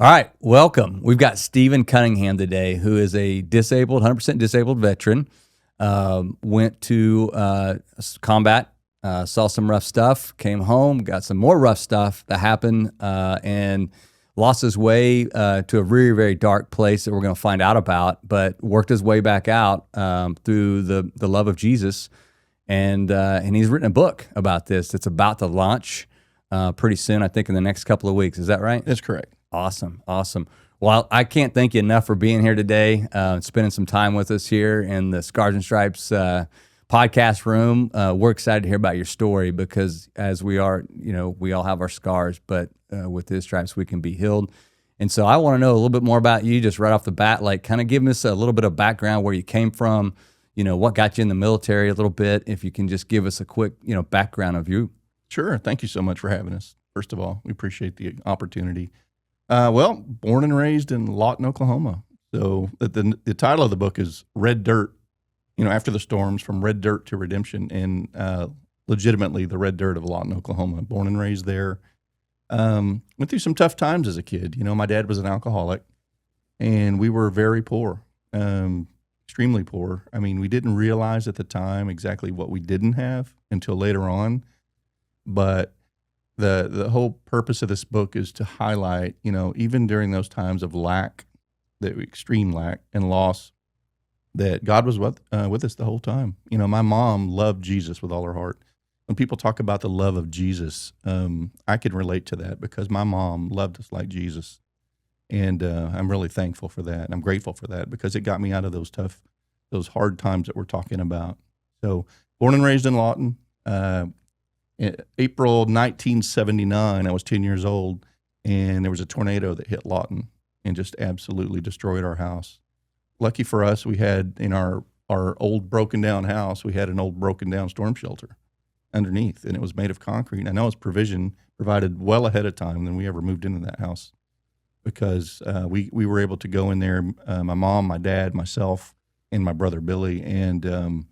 All right, welcome. We've got Steven Cunningham today, who is a 100% disabled veteran. Went to combat, saw some rough stuff, came home, got some more rough stuff that happened, and lost his way to a very, very dark place that we're going to find out about, but worked his way back out through the love of Jesus. And he's written a book about this. It's about to launch pretty soon, I think in the next couple of weeks. Is that right? That's correct. Awesome. Well, I can't thank you enough for being here today, spending some time with us here in the Scars and Stripes podcast room. We're excited to hear about your story because as we are, we all have our scars, but with His stripes, we can be healed. And so I want to know a little bit more about you just right off the bat, like kind of give us a little bit of background where you came from, what got you in the military a little bit, if you can just give us a quick, background of you. Sure. Thank you so much for having us. First of all, we appreciate the opportunity. Born and raised in Lawton, Oklahoma. So the title of the book is Red Dirt, after the storms, from red dirt to redemption, and legitimately the red dirt of Lawton, Oklahoma. Born and raised there. Went through some tough times as a kid. My dad was an alcoholic, and we were very poor, extremely poor. I mean, we didn't realize at the time exactly what we didn't have until later on, but the whole purpose of this book is to highlight, even during those times of lack, the extreme lack and loss, that God was with us the whole time. My mom loved Jesus with all her heart. When people talk about the love of Jesus, I can relate to that because my mom loved us like Jesus. And I'm really thankful for that. And I'm grateful for that because it got me out of those hard times that we're talking about. So born and raised in Lawton, in April 1979, I was 10 years old, and there was a tornado that hit Lawton and just absolutely destroyed our house. Lucky for us, we had in our old broken down house, we had an old broken down storm shelter underneath, and it was made of concrete. I know it's provided well ahead of time than we ever moved into that house because we were able to go in there, my mom, my dad, myself, and my brother Billy, and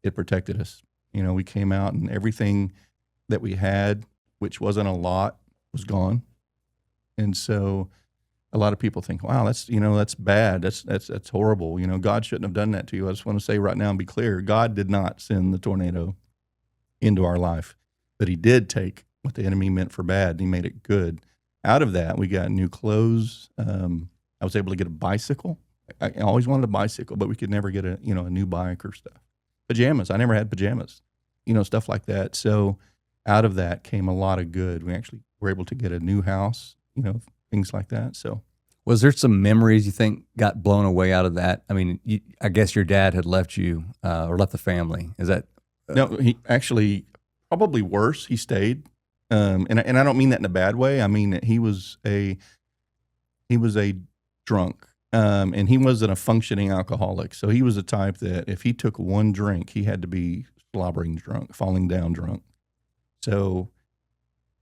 it protected us. We came out and everything that we had, which wasn't a lot, was gone. And so a lot of people think, wow, that's bad. That's horrible. God shouldn't have done that to you. I just want to say right now and be clear, God did not send the tornado into our life, but He did take what the enemy meant for bad and He made it good. Out of that, we got new clothes. I was able to get a bicycle. I always wanted a bicycle, but we could never get a new bike or stuff. Pajamas. I never had pajamas, stuff like that. So out of that came a lot of good. We actually were able to get a new house, things like that. So, was there some memories you think got blown away out of that? I mean, I guess your dad had left you or left the family. Is that? No, he actually probably worse. He stayed, and I don't mean that in a bad way. I mean that he was a drunk, and he wasn't a functioning alcoholic. So he was the type that if he took one drink, he had to be slobbering drunk, falling down drunk. So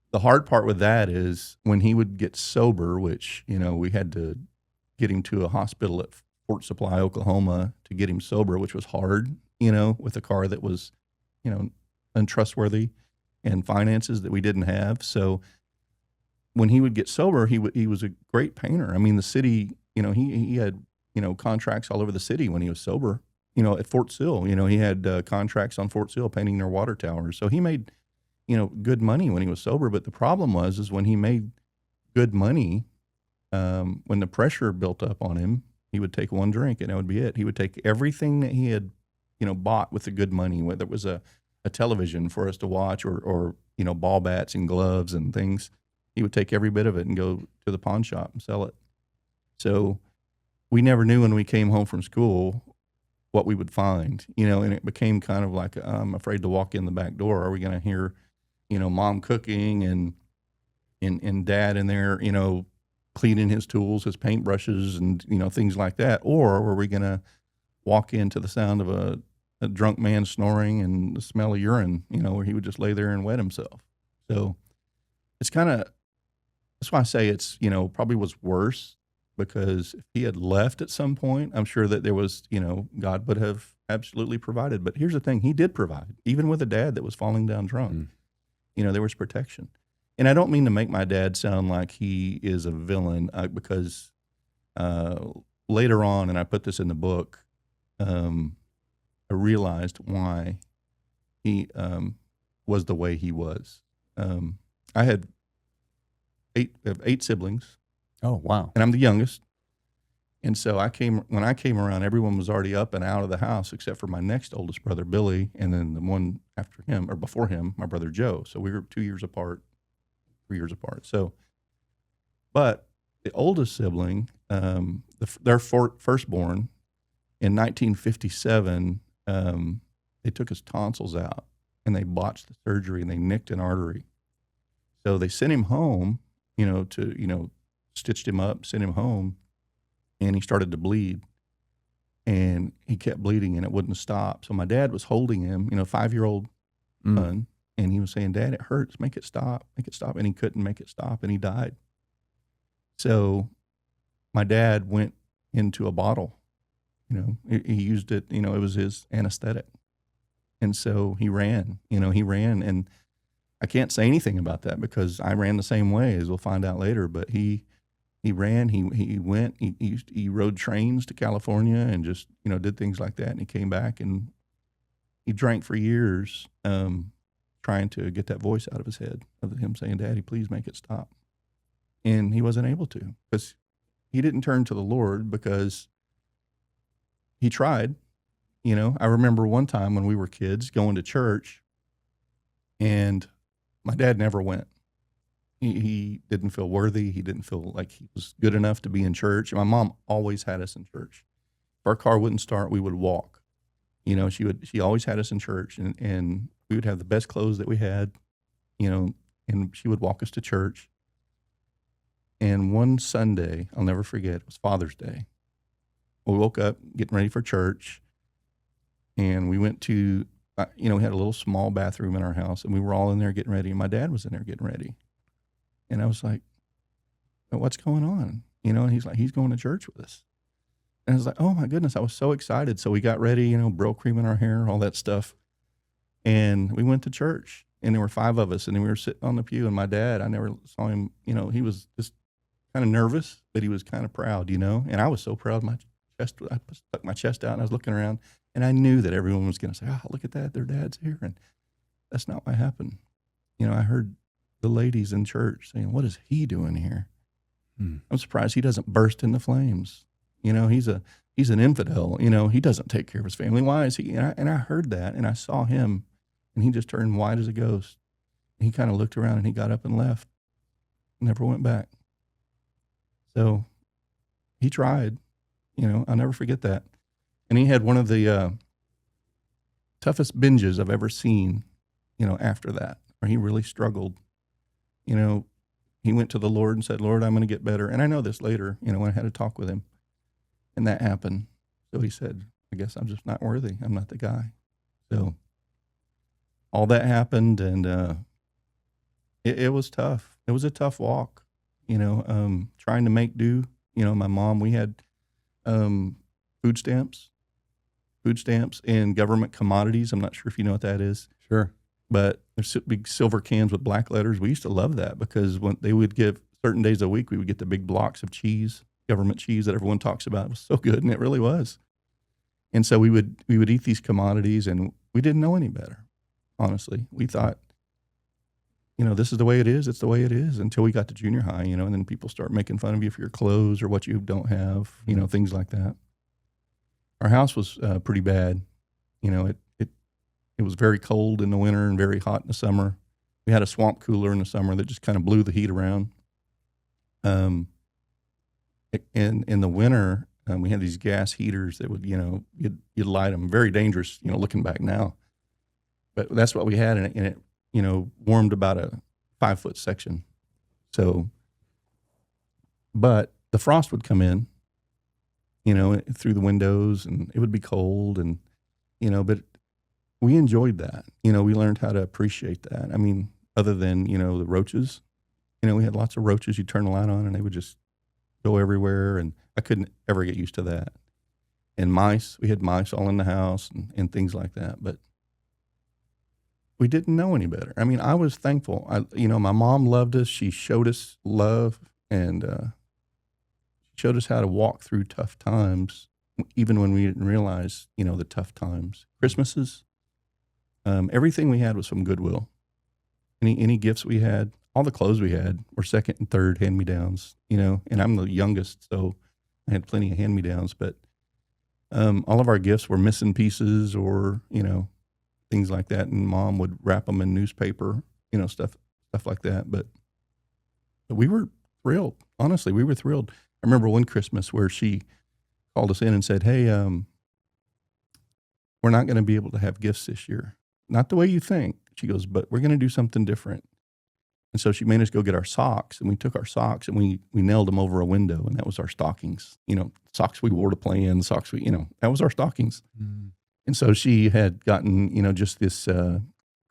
the hard part with that is when he would get sober, which, we had to get him to a hospital at Fort Supply, Oklahoma to get him sober, which was hard, with a car that was, untrustworthy and finances that we didn't have. So when he would get sober, he was a great painter. I mean, the city, he had, contracts all over the city when he was sober, at Fort Sill, he had contracts on Fort Sill painting their water towers. So he made good money when he was sober. But the problem was when he made good money, when the pressure built up on him, he would take one drink and that would be it. He would take everything that he had, bought with the good money, whether it was a television for us to watch or ball bats and gloves and things. He would take every bit of it and go to the pawn shop and sell it. So we never knew when we came home from school what we would find, and it became kind of like, I'm afraid to walk in the back door. Are we going to hear mom cooking and dad in there, cleaning his tools, his paintbrushes and, things like that? Or were we going to walk into the sound of a drunk man snoring and the smell of urine, where he would just lay there and wet himself? So it's that's why I say it's, probably was worse, because if he had left at some point, I'm sure that there was, God would have absolutely provided. But here's the thing, He did provide, even with a dad that was falling down drunk. There was protection. And I don't mean to make my dad sound like he is a villain, because later on, and I put this in the book, I realized why he was the way he was. I have 8 siblings. Oh, wow. And I'm the youngest. And so when I came around, everyone was already up and out of the house except for my next oldest brother, Billy, and then the one after him, or before him, my brother Joe. So we were 2 years apart, 3 years apart. So, but the oldest sibling, their firstborn, in 1957, they took his tonsils out and they botched the surgery and they nicked an artery. So they sent him home, stitched him up, sent him home, and he started to bleed. And he kept bleeding and it wouldn't stop. So my dad was holding him, 5-year-old son, and he was saying, "Dad, it hurts. Make it stop. Make it stop." And he couldn't make it stop and he died. So my dad went into a bottle. He used it, it was his anesthetic. And so he ran, and I can't say anything about that because I ran the same way, as we'll find out later. But he ran, he went, he rode trains to California and just, did things like that. And he came back and he drank for years, trying to get that voice out of his head of him saying, "Daddy, please make it stop." And he wasn't able to because he didn't turn to the Lord because he tried. I remember one time when we were kids going to church and my dad never went. He didn't feel worthy. He didn't feel like he was good enough to be in church. And my mom always had us in church. If our car wouldn't start, we would walk. She always had us in church and we would have the best clothes that we had, and she would walk us to church. And one Sunday, I'll never forget, it was Father's Day. We woke up getting ready for church and we went to, we had a little small bathroom in our house and we were all in there getting ready and my dad was in there getting ready. And I was like, "What's going on?" And he's like, "He's going to church with us." And I was like, "Oh my goodness." I was so excited. So we got ready, Brill cream in our hair, all that stuff. And we went to church and there were 5 of us and we were sitting on the pew and my dad, I never saw him, he was just kind of nervous, but he was kind of proud, and I was so proud. I stuck my chest out and I was looking around and I knew that everyone was going to say, "Oh, look at that. Their dad's here." And that's not what happened. I heard the ladies in church saying, "What is he doing here?" I'm surprised he doesn't burst into flames. He's an infidel. He doesn't take care of his family. Why is he? And I heard that and I saw him and he just turned white as a ghost. And he kind of looked around and he got up and left. Never went back. So he tried, I'll never forget that. And he had one of the toughest binges I've ever seen, after that, where he really struggled. He went to the Lord and said, "Lord, I'm going to get better." And I know this later, when I had a talk with him and that happened. So he said, "I guess I'm just not worthy. I'm not the guy." So all that happened and it was tough. It was a tough walk, trying to make do. My mom, we had food stamps and government commodities. I'm not sure if you know what that is. Sure. But there's big silver cans with black letters. We used to love that because when they would give certain days a week, we would get the big blocks of cheese, government cheese that everyone talks about. It was so good, and it really was. And so we would eat these commodities, and we didn't know any better, honestly. We thought, this is the way it is. It's the way it is until we got to junior high, and then people start making fun of you for your clothes or what you don't have, things like that. Our house was pretty bad. It was very cold in the winter and very hot in the summer. We had a swamp cooler in the summer that just kind of blew the heat around. In the winter, we had these gas heaters that would, you'd light them. Very dangerous, looking back now. But that's what we had, and it warmed about a 5-foot section. So, but the frost would come in, through the windows, and it would be cold, and but we enjoyed that. We learned how to appreciate that. I mean, other than, the roaches, we had lots of roaches. You'd turn the light on and they would just go everywhere. And I couldn't ever get used to that. And mice, we had mice all in the house and things like that. But we didn't know any better. I mean, I was thankful. My mom loved us. She showed us love, and showed us how to walk through tough times, even when we didn't realize, the tough times. Christmases, everything we had was from Goodwill. Any gifts we had, all the clothes we had were second and third hand-me-downs, and I'm the youngest, so I had plenty of hand-me-downs, but all of our gifts were missing pieces or, things like that. And Mom would wrap them in newspaper, stuff like that. But we were thrilled. Honestly, we were thrilled. I remember one Christmas where she called us in and said, "Hey, we're not going to be able to have gifts this year. Not the way you think." She goes, "But we're going to do something different." And so she made us go get our socks, and we took our socks and we nailed them over a window, and that was our stockings. Socks we wore to play in, socks that was our stockings. Mm. And so she had gotten, just this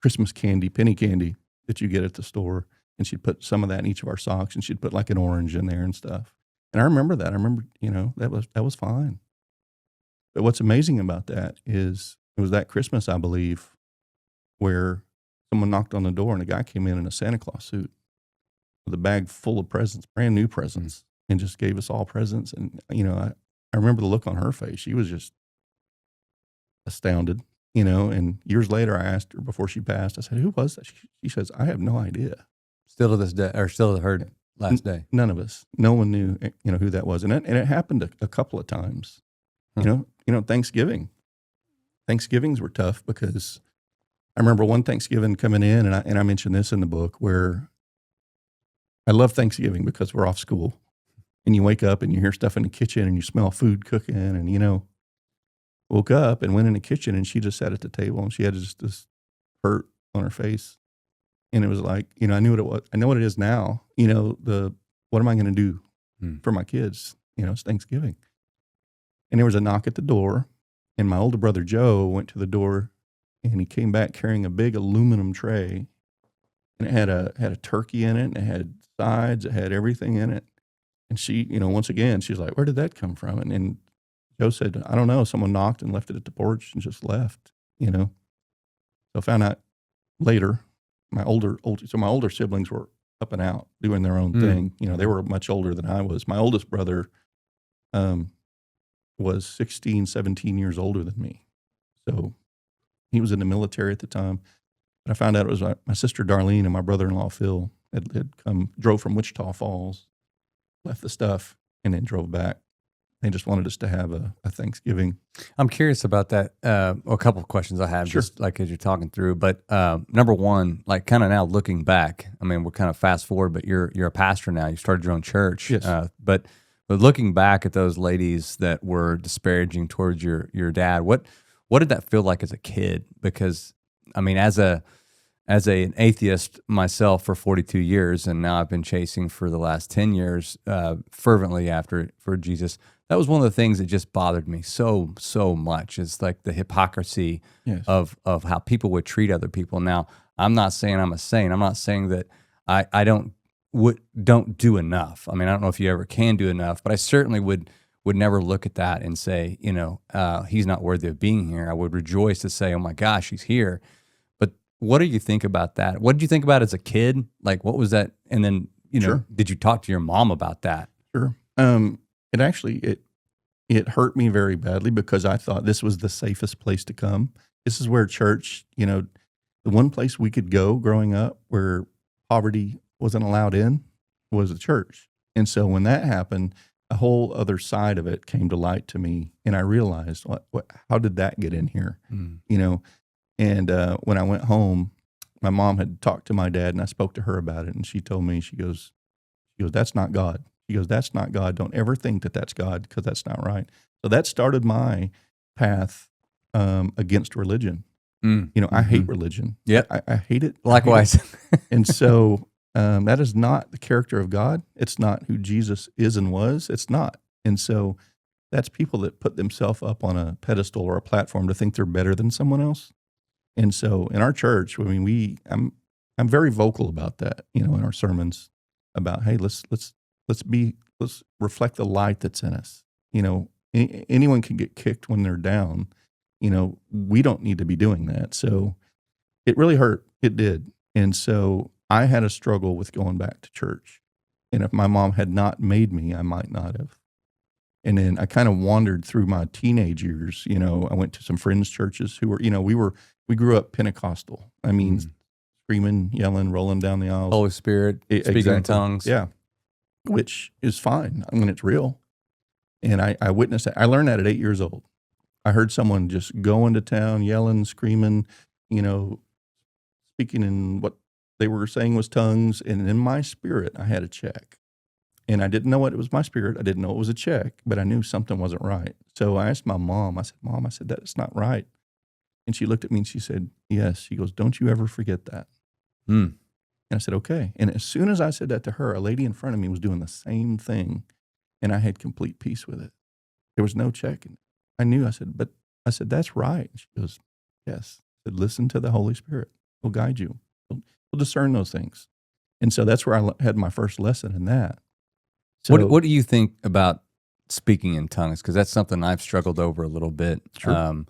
Christmas candy, penny candy that you get at the store, and she'd put some of that in each of our socks, and she'd put like an orange in there and stuff. And I remember that. I remember, that was fine. But what's amazing about that is it was that Christmas, I believe, where someone knocked on the door and a guy came in a Santa Claus suit with a bag full of presents, brand new presents, and just gave us all presents. And, I remember the look on her face. She was just astounded, and years later I asked her before she passed, I said, "Who was that?" She says, "I have no idea." Still to this day, or still heard last day? None of us. No one knew, who that was. And it happened a couple of times. Thanksgiving. Thanksgivings were tough because I remember one Thanksgiving coming in, and I mentioned this in the book, where I love Thanksgiving because we're off school, and you wake up and you hear stuff in the kitchen and you smell food cooking, and woke up and went in the kitchen, and she just sat at the table and she had just this hurt on her face, and it was like, I knew what it was. I know what it is now. What am I going to do for my kids? It's Thanksgiving, and there was a knock at the door, and my older brother Joe went to the door. And he came back carrying a big aluminum tray, and it had a turkey in it, and it had sides, it had everything in it. And she, once again, she's like, "Where did that come from?" And Joe said, "I don't know. Someone knocked and left it at the porch and just left." So I found out later, my older siblings were up and out doing their own thing. They were much older than I was. My oldest brother was 16, 17 years older than me, so he was in the military at the time. And I found out it was my sister Darlene and my brother-in-law Phil had drove from Wichita Falls, left the stuff, and then drove back. They just wanted us to have a Thanksgiving. I'm curious about that. A couple of questions I have, just like as you're talking through. But number one, like kind of now looking back, I mean, we're kind of fast forward, but you're a pastor now. You started your own church. Yes. But looking back at those ladies that were disparaging towards your dad, what did that feel like as a kid? Because, I mean, as an atheist myself for 42 years, and now I've been chasing for the last 10 years fervently for Jesus, that was one of the things that just bothered me so much. It's like the hypocrisy of how people would treat other people. Now, I'm not saying I'm a saint. I'm not saying that I don't do enough. I mean, I don't know if you ever can do enough, but I certainly would never look at that and say, he's not worthy of being here. I would rejoice to say, oh my gosh, he's here. But what do you think about that? What did you think about as a kid? Like, what was that? And then, did you talk to your mom about that? Sure. It hurt me very badly because I thought this was the safest place to come. This is where church, the one place we could go growing up where poverty wasn't allowed in was the church. And so when that happened, a whole other side of it came to light to me, and I realized, how did that get in here? And when I went home, my mom had talked to my dad, and I spoke to her about it, and she told me, she goes, "That's not God." She goes, "That's not God. Don't ever think that that's God, because that's not right." So that started my path against religion. I hate religion. Yeah, I hate it. Likewise. And so that is not the character of God. It's not who Jesus is and was. It's not. And so that's people that put themselves up on a pedestal or a platform to think they're better than someone else. And so in our church, I mean, I'm very vocal about that, in our sermons about, hey, let's reflect the light that's in us. Anyone can get kicked when they're down. We don't need to be doing that. So It really hurt. It did. And so I had a struggle with going back to church. And if my mom had not made me, I might not have. And then I kind of wandered through my teenage years. I went to some friends' churches who were, we grew up Pentecostal. I mean, screaming, yelling, rolling down the aisles. Holy Spirit, speaking in tongues. Yeah, which is fine. I mean, it's real. And I witnessed that. I learned that at 8 years old. I heard someone just go into town, yelling, screaming, speaking in what they were saying was tongues. And in my spirit, I had a check. And I didn't know it was my spirit. I didn't know it was a check, but I knew something wasn't right. So I asked my mom, I said, Mom, that's not right. And she looked at me and she said, yes. She goes, don't you ever forget that. And I said, okay. And as soon as I said that to her, a lady in front of me was doing the same thing. And I had complete peace with it. There was no check. And I knew, I said, that's right. And she goes, yes. I said, listen to the Holy Spirit. He'll guide you. He'll discern those things. And so that's where I had my first lesson in that. So, what do you think about speaking in tongues? Because that's something I've struggled over a little bit. Sure.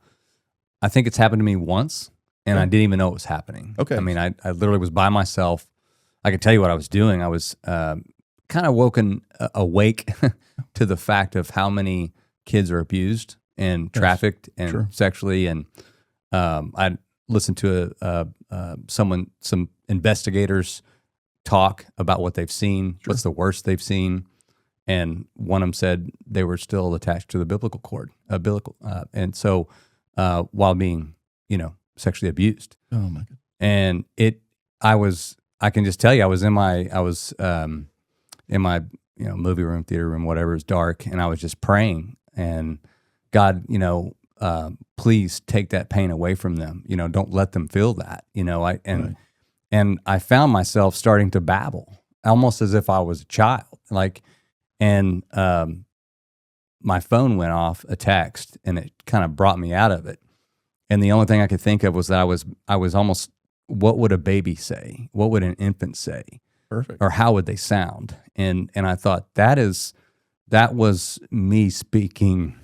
I think it's happened to me once, and I didn't even know it was happening. Okay. I mean, I literally was by myself. I could tell you what I was doing. I was kind of awake to the fact of how many kids are abused and trafficked and sexually. And I listened to some investigators talk about what they've seen, what's the worst they've seen. And one of them said they were still attached to the umbilical cord, and so while being, sexually abused. Oh my God! And I can just tell you, I was in my movie room, theater room, whatever. It's dark, and I was just praying, and God, please take that pain away from them. Don't let them feel that. And I found myself starting to babble, almost as if I was a child, and my phone went off, a text, and it kind of brought me out of it. And the only thing I could think of was that I was almost, what would a baby say? What would an infant say? Perfect. Or how would they sound? And I thought that was me speaking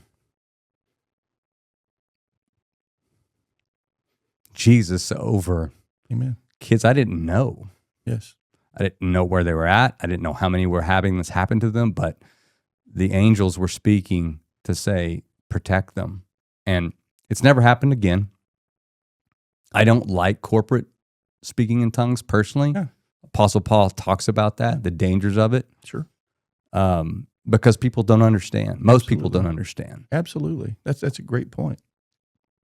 Jesus over Amen. Kids I didn't know. Yes. I didn't know where they were at. I didn't know how many were having this happen to them, but the angels were speaking to say, protect them. And it's never happened again. I don't like corporate speaking in tongues personally. Yeah. Apostle Paul talks about that, the dangers of it. Sure. Because people don't understand. Most people don't understand. Absolutely. That's a great point.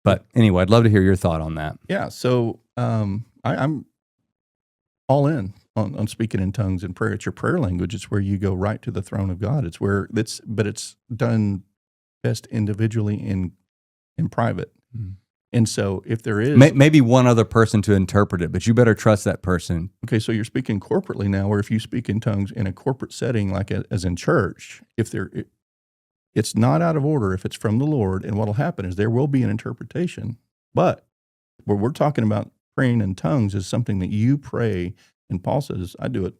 But anyway, I'd love to hear your thought on that. Yeah. So I'm all in on speaking in tongues and prayer. It's your prayer language. It's where you go right to the throne of God. But it's done best individually in private. Mm. And so if there is maybe one other person to interpret it, but you better trust that person. Okay, so you're speaking corporately now, or if you speak in tongues in a corporate setting, like as in church, it's not out of order if it's from the Lord. And what'll happen is there will be an interpretation. But what we're talking about praying in tongues is something that you pray. And Paul says, I do it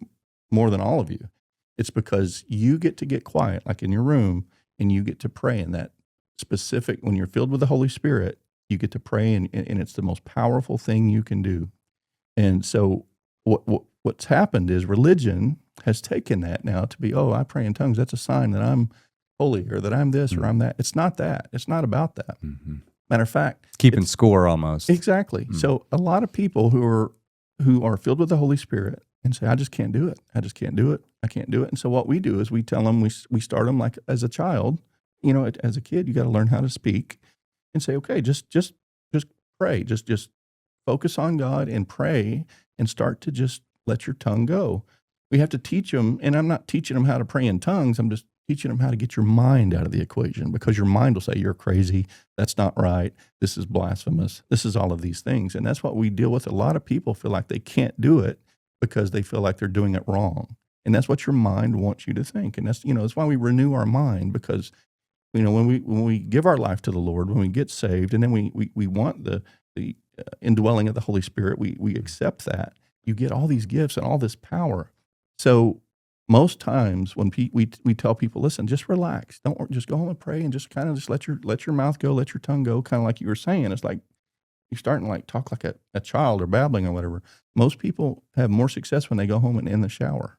more than all of you. It's because you get to get quiet, like in your room, and you get to pray in that specific, when you're filled with the Holy Spirit, you get to pray, and it's the most powerful thing you can do. And so what's happened is religion has taken that now to be, I pray in tongues. That's a sign that I'm holy, or that I'm this, or I'm that. It's not that. It's not about that. Mm-hmm. Matter of fact, keeping score almost. Exactly. Mm-hmm. So a lot of people who are filled with the Holy Spirit and say, I just can't do it. I just can't do it. I can't do it. And so what we do is we tell them, we start them like as a child. As a kid, you got to learn how to speak. And say, okay, just pray. Just focus on God and pray, and start to just let your tongue go. We have to teach them, and I'm not teaching them how to pray in tongues. I'm just teaching them how to get your mind out of the equation, because your mind will say, you're crazy. That's not right. This is blasphemous. This is all of these things. And that's what we deal with. A lot of people feel like they can't do it because they feel like they're doing it wrong. And that's what your mind wants you to think. And that's why we renew our mind, because when we give our life to the Lord, when we get saved, and then we want the indwelling of the Holy Spirit, we accept that. You get all these gifts and all this power. So most times when we tell people, listen, just relax, don't just go home and pray, and just kind of just let your mouth go, let your tongue go, kind of like you were saying. It's like you're starting to like talk like a child or babbling or whatever. Most people have more success when they go home and in the shower.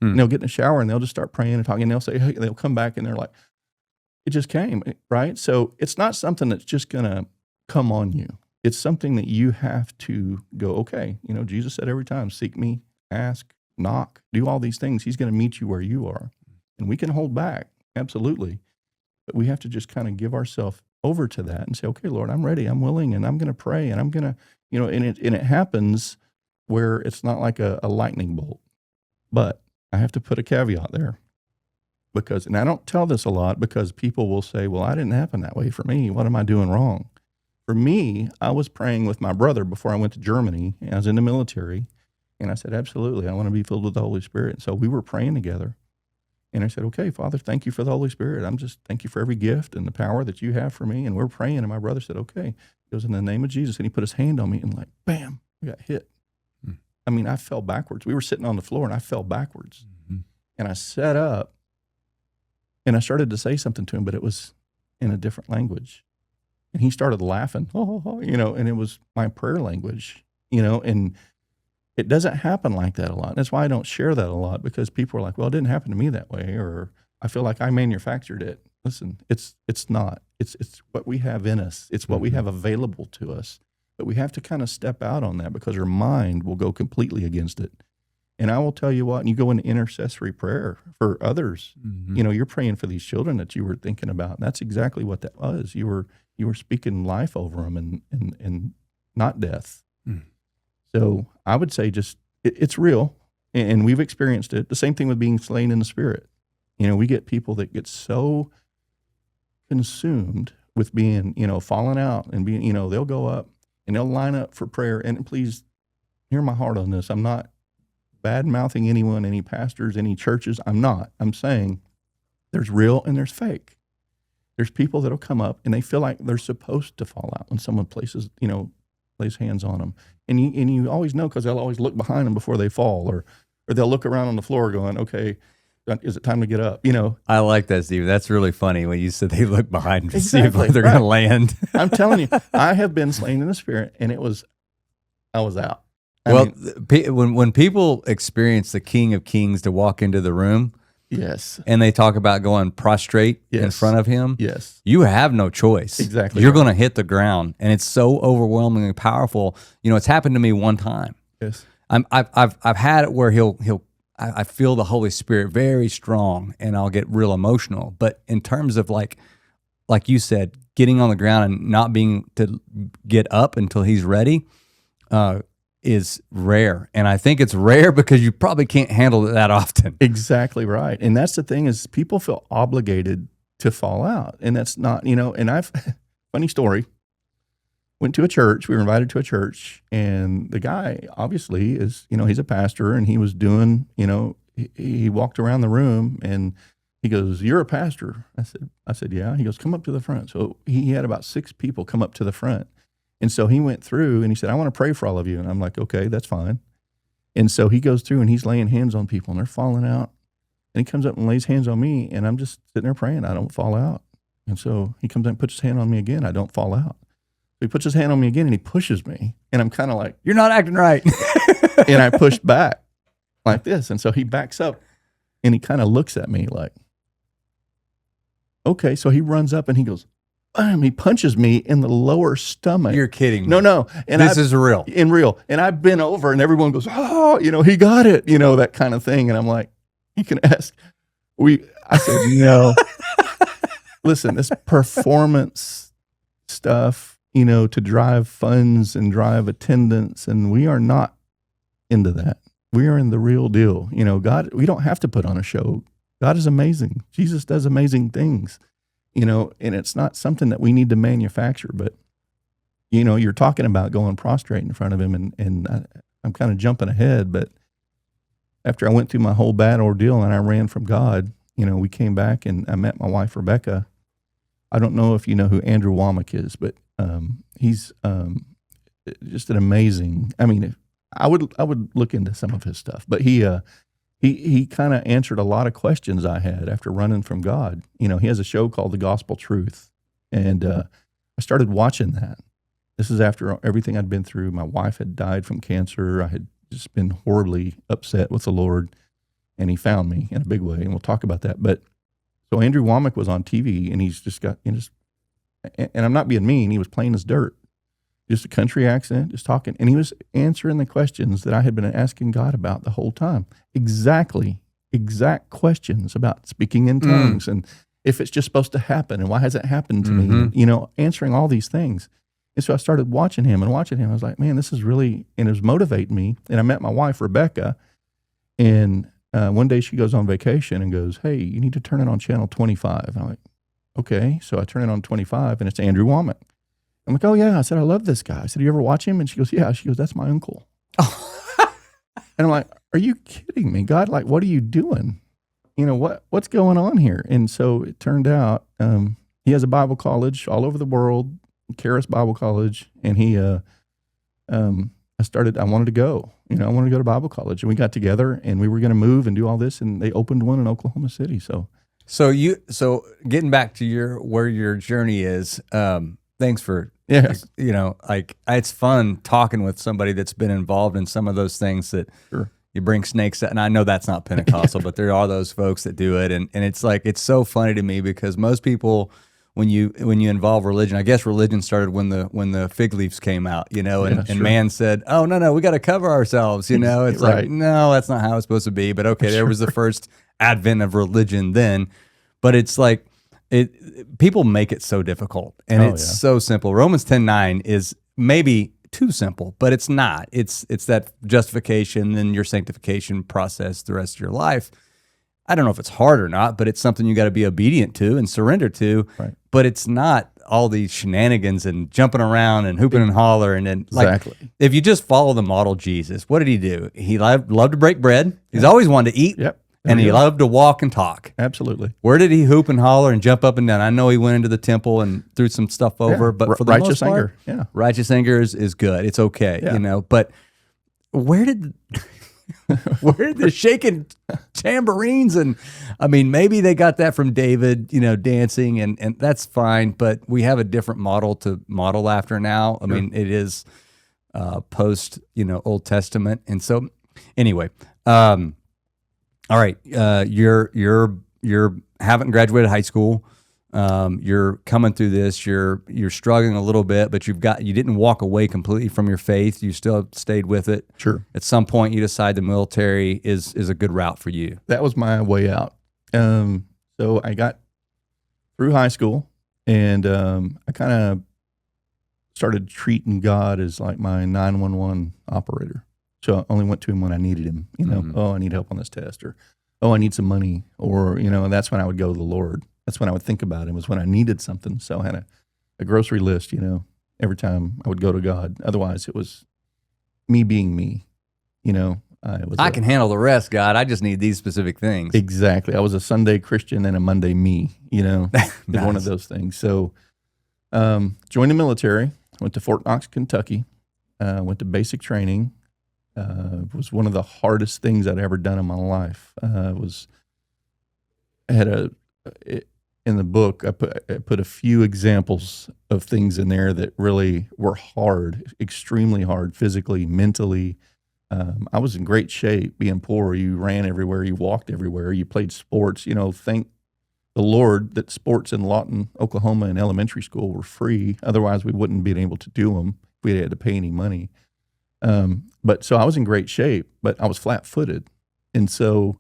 And they'll get in the shower and they'll just start praying and talking. And they'll say, hey, they'll come back and they're like, it just came, right? So it's not something that's just going to come on you. It's something that you have to go, okay, Jesus said every time, seek me, ask, knock, do all these things. He's going to meet you where you are. And we can hold back, absolutely. But we have to just kind of give ourselves over to that and say, okay, Lord, I'm ready, I'm willing, and I'm going to pray, and I'm going to, and it happens where it's not like a lightning bolt. But I have to put a caveat there and I don't tell this a lot because people will say, well, I didn't happen that way for me. What am I doing wrong? For me, I was praying with my brother before I went to Germany. I was in the military, and I said, absolutely, I want to be filled with the Holy Spirit. So we were praying together, and I said, okay, Father, thank you for the Holy Spirit. Thank you for every gift and the power that you have for me. And we're praying, and my brother said, okay. He goes, in the name of Jesus, and he put his hand on me, and like, bam, we got hit. I mean, I fell backwards. We were sitting on the floor, and I fell backwards. And I sat up, and I started to say something to him, but it was in a different language. And he started laughing, and it was my prayer language, and it doesn't happen like that a lot. That's why I don't share that a lot, because people are like, well, it didn't happen to me that way, or I feel like I manufactured it. Listen, it's not. It's what we have in us. It's what we have available to us. But we have to kind of step out on that because our mind will go completely against it. And I will tell you what, and you go into intercessory prayer for others. You're praying for these children that you were thinking about. And that's exactly what that was. You were speaking life over them and not death. So I would say just it's real, and we've experienced it. The same thing with being slain in the Spirit. We get people that get so consumed with being, falling out and being, they'll go up and they'll line up for prayer. And please hear my heart on this. I'm not bad-mouthing anyone, any pastors, any churches. I'm not. I'm saying there's real and there's fake. There's people that'll come up and they feel like they're supposed to fall out when someone lays hands on them. And you always know, because they'll always look behind them before they fall, or they'll look around on the floor going, okay, is it time to get up? I like that, Steve. That's really funny when you said they look behind them to see Exactly, if they're going to land. I'm telling you, I have been slain in the Spirit, and I was out. When people experience the King of Kings to walk into the room, yes, and they talk about going prostrate in front of him, yes, you have no choice. Exactly, you're going to hit the ground, and it's so overwhelmingly powerful. It's happened to me one time. Yes, I've had it where I feel the Holy Spirit very strong, and I'll get real emotional. But in terms of like you said, getting on the ground and not being to get up until he's ready, is rare. And I think it's rare because you probably can't handle it that often. Exactly right. And that's the thing, is people feel obligated to fall out. And that's not, and funny story, went to a church, we were invited to a church, and the guy obviously is, he's a pastor, and he was doing, he walked around the room and he goes, "You're a pastor?" I said, "Yeah." He goes, "Come up to the front." So he had about 6 people come up to the front. And so he went through and he said, "I want to pray for all of you." And I'm like, "Okay, that's fine." And so he goes through and he's laying hands on people, and they're falling out. And he comes up and lays hands on me, and I'm just sitting there praying. I don't fall out. And so he comes up and puts his hand on me again. I don't fall out. So he puts his hand on me again and he pushes me. And I'm kind of like, "You're not acting right." And I pushed back like this. And so he backs up and he kind of looks at me like, okay. So he runs up and he goes, he punches me in the lower stomach. You're kidding me. No. And this is real. In real. And I've been over and everyone goes, "Oh, he got it," that kind of thing. And I'm like, you can ask. I said, no. Listen, this performance stuff, to drive funds and drive attendance, and we are not into that. We are in the real deal. God, we don't have to put on a show. God is amazing. Jesus does amazing things. And it's not something that we need to manufacture, but, you're talking about going prostrate in front of him, and I'm kind of jumping ahead, but after I went through my whole bad ordeal and I ran from God, we came back and I met my wife, Rebecca. I don't know if you know who Andrew Womack is, but he's just an amazing, I would look into some of his stuff, but he kind of answered a lot of questions I had after running from God. He has a show called The Gospel Truth, and I started watching that, This is after everything I'd been through. My wife had died from cancer. I had just been horribly upset with the Lord, and he found me in a big way, and we'll talk about that. But so Andrew Womack was on TV, and he's just got, and I'm not being mean, he was plain as dirt, just a country accent, just talking, and he was answering the questions that I had been asking God about the whole time. Exact questions about speaking in tongues and if it's just supposed to happen and why has it happened to me, answering all these things. And so I started watching him. I was like, man, this is really, and it was motivating me. And I met my wife, Rebecca, and one day she goes on vacation and goes, hey, you need to turn it on channel 25. And I'm like, okay. So I turn it on 25 and it's Andrew Womack. I'm like, oh yeah. I said, I love this guy. I said, you ever watch him? And she goes, yeah. She goes, that's my uncle. And I'm like, are you kidding me? God, like, what are you doing? What's going on here? And so it turned out he has a Bible college all over the world, Charis Bible College, and I wanted to go. I wanted to go to Bible college, and we got together, and we were going to move and do all this, and they opened one in Oklahoma City. So getting back to where your journey is, thanks for, it's fun talking with somebody that's been involved in some of those things that you bring snakes out. And I know that's not Pentecostal, but there are those folks that do it. And it's like, it's so funny to me because most people, when you involve religion, I guess religion started when the fig leaves came out, and man said, oh, no, we got to cover ourselves. It's right. Like, no, that's not how it's supposed to be. But okay, there was the first advent of religion then, but it's like, people make it so difficult, and it's so simple. Romans 10:9 is maybe too simple, but it's not. It's that justification and your sanctification process the rest of your life. I don't know if it's hard or not, but it's something you got to be obedient to and surrender to. Right. But it's not all these shenanigans and jumping around and hooping and holler. And then, exactly. If you just follow the model Jesus, what did he do? He loved to break bread. He's always wanted to eat. Yep. And he loved to walk and talk. Absolutely. Where did he hoop and holler and jump up and down? I know he went into the temple and threw some stuff over, but for the righteous most part, anger. Righteous anger is good. It's okay, But where did the shaking tambourines and maybe they got that from David, dancing and that's fine. But we have a different model to model after now. I mean, it is post Old Testament, and so anyway. All right, you're haven't graduated high school. You're coming through this. You're struggling a little bit, but you didn't walk away completely from your faith. You still stayed with it. Sure. At some point, you decide the military is a good route for you. That was my way out. So I got through high school, and I kind of started treating God as like my 911 operator. So I only went to him when I needed him, oh, I need help on this test, or, oh, I need some money, or, and that's when I would go to the Lord. That's when I would think about him, was when I needed something. So I had a grocery list, every time I would go to God. Otherwise, it was me being me, I can handle the rest, God. I just need these specific things. Exactly. I was a Sunday Christian and a Monday me, Nice. One of those things. So joined the military, went to Fort Knox, Kentucky, went to basic training. It was one of the hardest things I'd ever done in my life. In the book, I put a few examples of things in there that really were hard, extremely hard, physically, mentally. I was in great shape, being poor. You ran everywhere, you walked everywhere, you played sports. Thank the Lord that sports in Lawton, Oklahoma, in elementary school were free. Otherwise, we wouldn't been able to do them if we had to pay any money. But so I was in great shape, but I was flat-footed. And so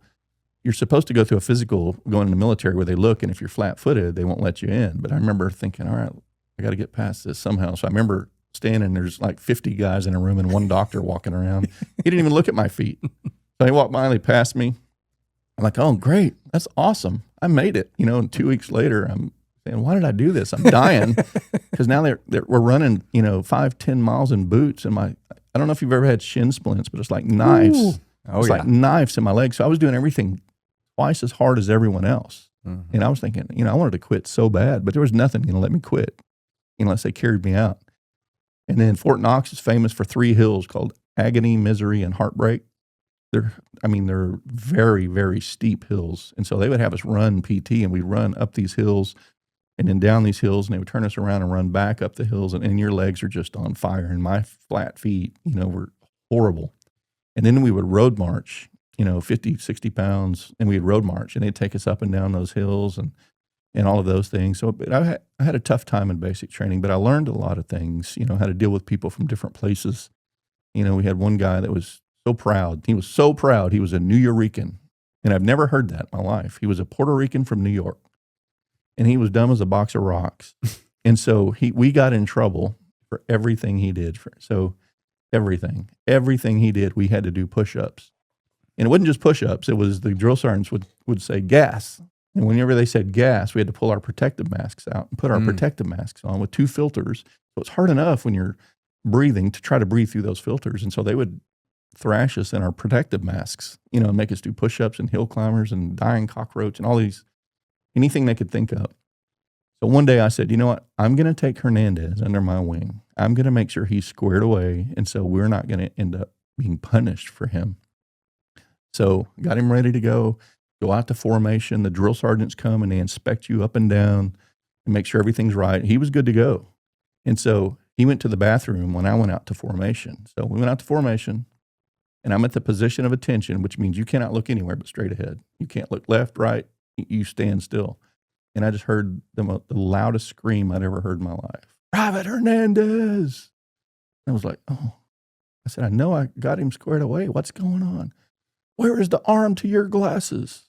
you're supposed to go through a physical going in the military where they look, and if you're flat-footed, they won't let you in. But I remember thinking, all right, I got to get past this somehow. So I remember standing, there's like 50 guys in a room and one doctor walking around. He didn't even look at my feet. So he walked by and he passed me. I'm like, oh, great. That's awesome. I made it. And 2 weeks later, I'm saying, why did I do this? I'm dying. Because now we're running, 5-10 miles in boots, and I don't know if you've ever had shin splints, but it's like knives. Ooh. Oh, it's like knives in my legs. So I was doing everything twice as hard as everyone else. Mm-hmm. And I was thinking, I wanted to quit so bad, but there was nothing going to let me quit unless they carried me out. And then Fort Knox is famous for 3 hills called Agony, Misery, and Heartbreak. They're very, very steep hills. And so they would have us run PT, and we'd run up these hills and then down these hills, and they would turn us around and run back up the hills, and your legs are just on fire. And my flat feet, were horrible. And then we would road march, 50, 60 pounds, and we'd road march, and they'd take us up and down those hills and all of those things. So but I had a tough time in basic training, but I learned a lot of things, how to deal with people from different places. We had one guy that was so proud. He was so proud. He was a New Yorican, and I've never heard that in my life. He was a Puerto Rican from New York, and he was dumb as a box of rocks. And so we got in trouble for everything he did. Everything he did, we had to do push-ups. And it wasn't just push-ups. It was the drill sergeants would say gas. And whenever they said gas, we had to pull our protective masks out and put our protective masks on with 2 filters. So it's hard enough when you're breathing to try to breathe through those filters. And so they would thrash us in our protective masks, and make us do push-ups and hill climbers and dying cockroach and all these, anything they could think of. So one day I said, you know what? I'm going to take Hernandez under my wing. I'm going to make sure he's squared away. And so we're not going to end up being punished for him. So got him ready to go out to formation. The drill sergeants come and they inspect you up and down and make sure everything's right. He was good to go. And so he went to the bathroom when I went out to formation. So we went out to formation, and I'm at the position of attention, which means you cannot look anywhere but straight ahead. You can't look left, right. You stand still. And I just heard the loudest scream I'd ever heard in my life. Private Hernandez. And I was like, oh. I said, I know I got him squared away. What's going on? Where is the arm to your glasses?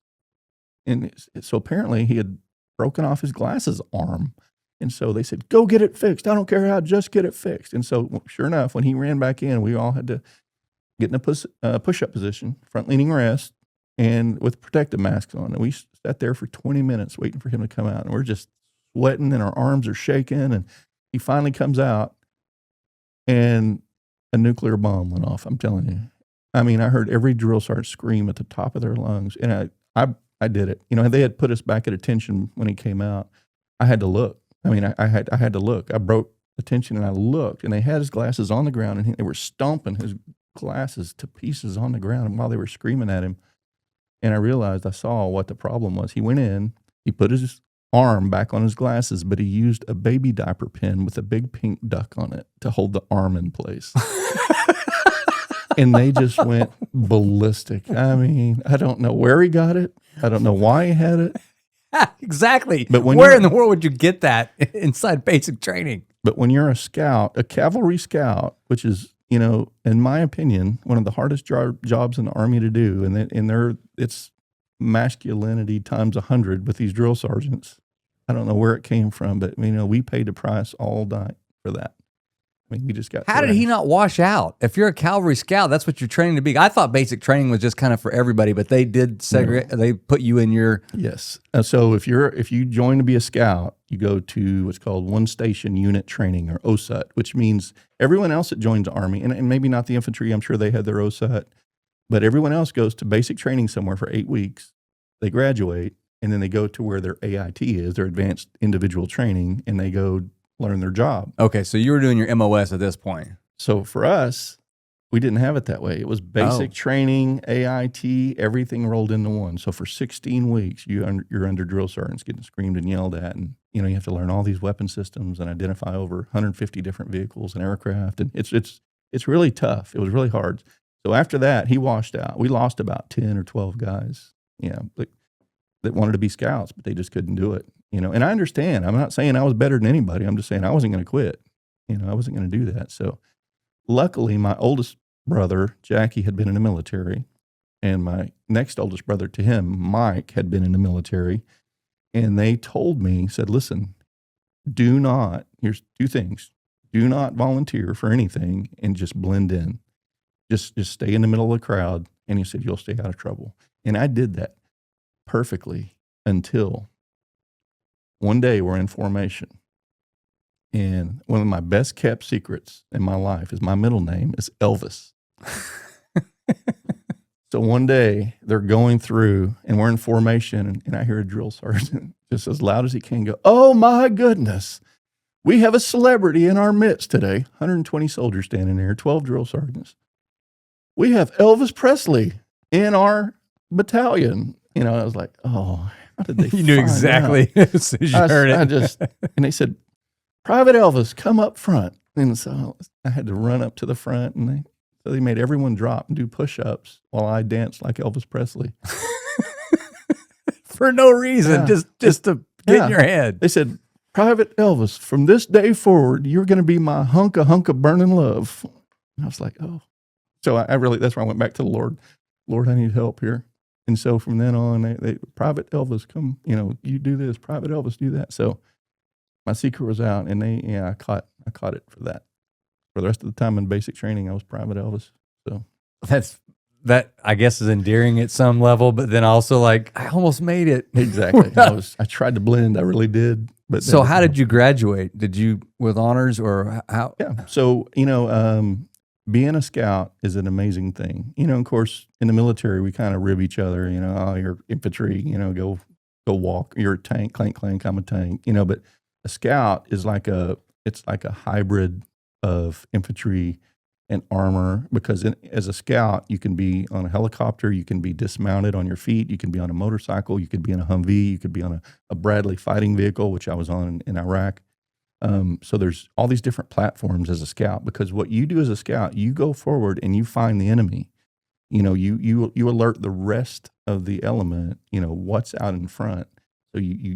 And so apparently he had broken off his glasses arm. And so they said, go get it fixed. I don't care how, just get it fixed. And so sure enough, when he ran back in, we all had to get in a push-up position, front-leaning rest, and with protective masks on. And we sat there for 20 minutes waiting for him to come out. And we're just sweating and our arms are shaking. And he finally comes out, and a nuclear bomb went off, I'm telling you. I mean, I heard every drill sergeant scream at the top of their lungs. And I did it. They had put us back at attention when he came out. I had to look. I mean, I had to look. I broke attention and I looked, and they had his glasses on the ground, and they were stomping his glasses to pieces on the ground while they were screaming at him. And I saw what the problem was. He went in, he put his arm back on his glasses, but he used a baby diaper pin with a big pink duck on it to hold the arm in place. And they just went ballistic. I mean, I don't know where he got it. I don't know why he had it. Exactly. But where in the world would you get that inside basic training? But when you're a scout, a cavalry scout, which is, in my opinion, one of the hardest jobs in the Army to do, and it's masculinity times 100 with these drill sergeants. I don't know where it came from, but we paid the price all night for that. I mean, we just got. How did he not wash out? If you're a cavalry scout, that's what you're training to be. I thought basic training was just kind of for everybody, but they did segregate. No. They put you in your. Yes. So if you join to be a scout, you go to what's called one station unit training, or OSUT, which means everyone else that joins the Army, and maybe not the infantry. I'm sure they had their OSUT, but everyone else goes to basic training somewhere for 8 weeks. They graduate, and then they go to where their AIT is, their advanced individual training, and they go learn their job. Okay, so you were doing your MOS at this point. So for us, we didn't have it that way. It was basic training, AIT, everything rolled into one. So for 16 weeks, you're under drill sergeants getting screamed and yelled at, and you have to learn all these weapon systems and identify over 150 different vehicles and aircraft, and it's really tough. It was really hard. So after that, he washed out. We lost about 10 or 12 guys, that wanted to be scouts, but they just couldn't do it. And I understand. I'm not saying I was better than anybody. I'm just saying I wasn't going to quit. I wasn't going to do that. So luckily, my oldest brother, Jackie, had been in the military, and my next oldest brother to him, Mike, had been in the military. And they told me, said, listen, here's 2 things. Do not volunteer for anything and just blend in. Just stay in the middle of the crowd. And he said, you'll stay out of trouble. And I did that perfectly until one day we're in formation. And one of my best kept secrets in my life is my middle name is Elvis. So one day they're going through and we're in formation, and I hear a drill sergeant just as loud as he can go, oh my goodness, we have a celebrity in our midst today. 120 soldiers standing there, 12 drill sergeants. We have Elvis Presley in our battalion. I was like, oh, how did they You knew find exactly out? as soon as you heard it. And they said, Private Elvis, come up front. And so I had to run up to the front, and they made everyone drop and do push-ups while I danced like Elvis Presley. For no reason, just to get in your head. They said, Private Elvis, from this day forward, you're going to be my hunk of burning love. And I was like, oh. So I really, that's where I went back to the Lord. Lord, I need help here. And so from then on, they Private Elvis, come, you do this. Private Elvis, do that. So my secret was out, and I caught it for that. For the rest of the time in basic training, I was Private Elvis. So that I guess is endearing at some level, but then also like, I almost made it. Exactly. I tried to blend. I really did. But so how did you graduate? Did you with honors or how? Yeah. So, being a scout is an amazing thing. Of course, in the military, we kind of rib each other, oh, you're infantry, go walk. You're a tank, clank, clank, I'm a tank, but a scout is it's like a hybrid of infantry and armor, because as a scout, you can be on a helicopter, you can be dismounted on your feet, you can be on a motorcycle, you could be in a Humvee, you could be on a Bradley fighting vehicle, which I was on in Iraq. So there's all these different platforms as a scout, because what you do as a scout, you go forward and you find the enemy. You alert the rest of the element, what's out in front. So you're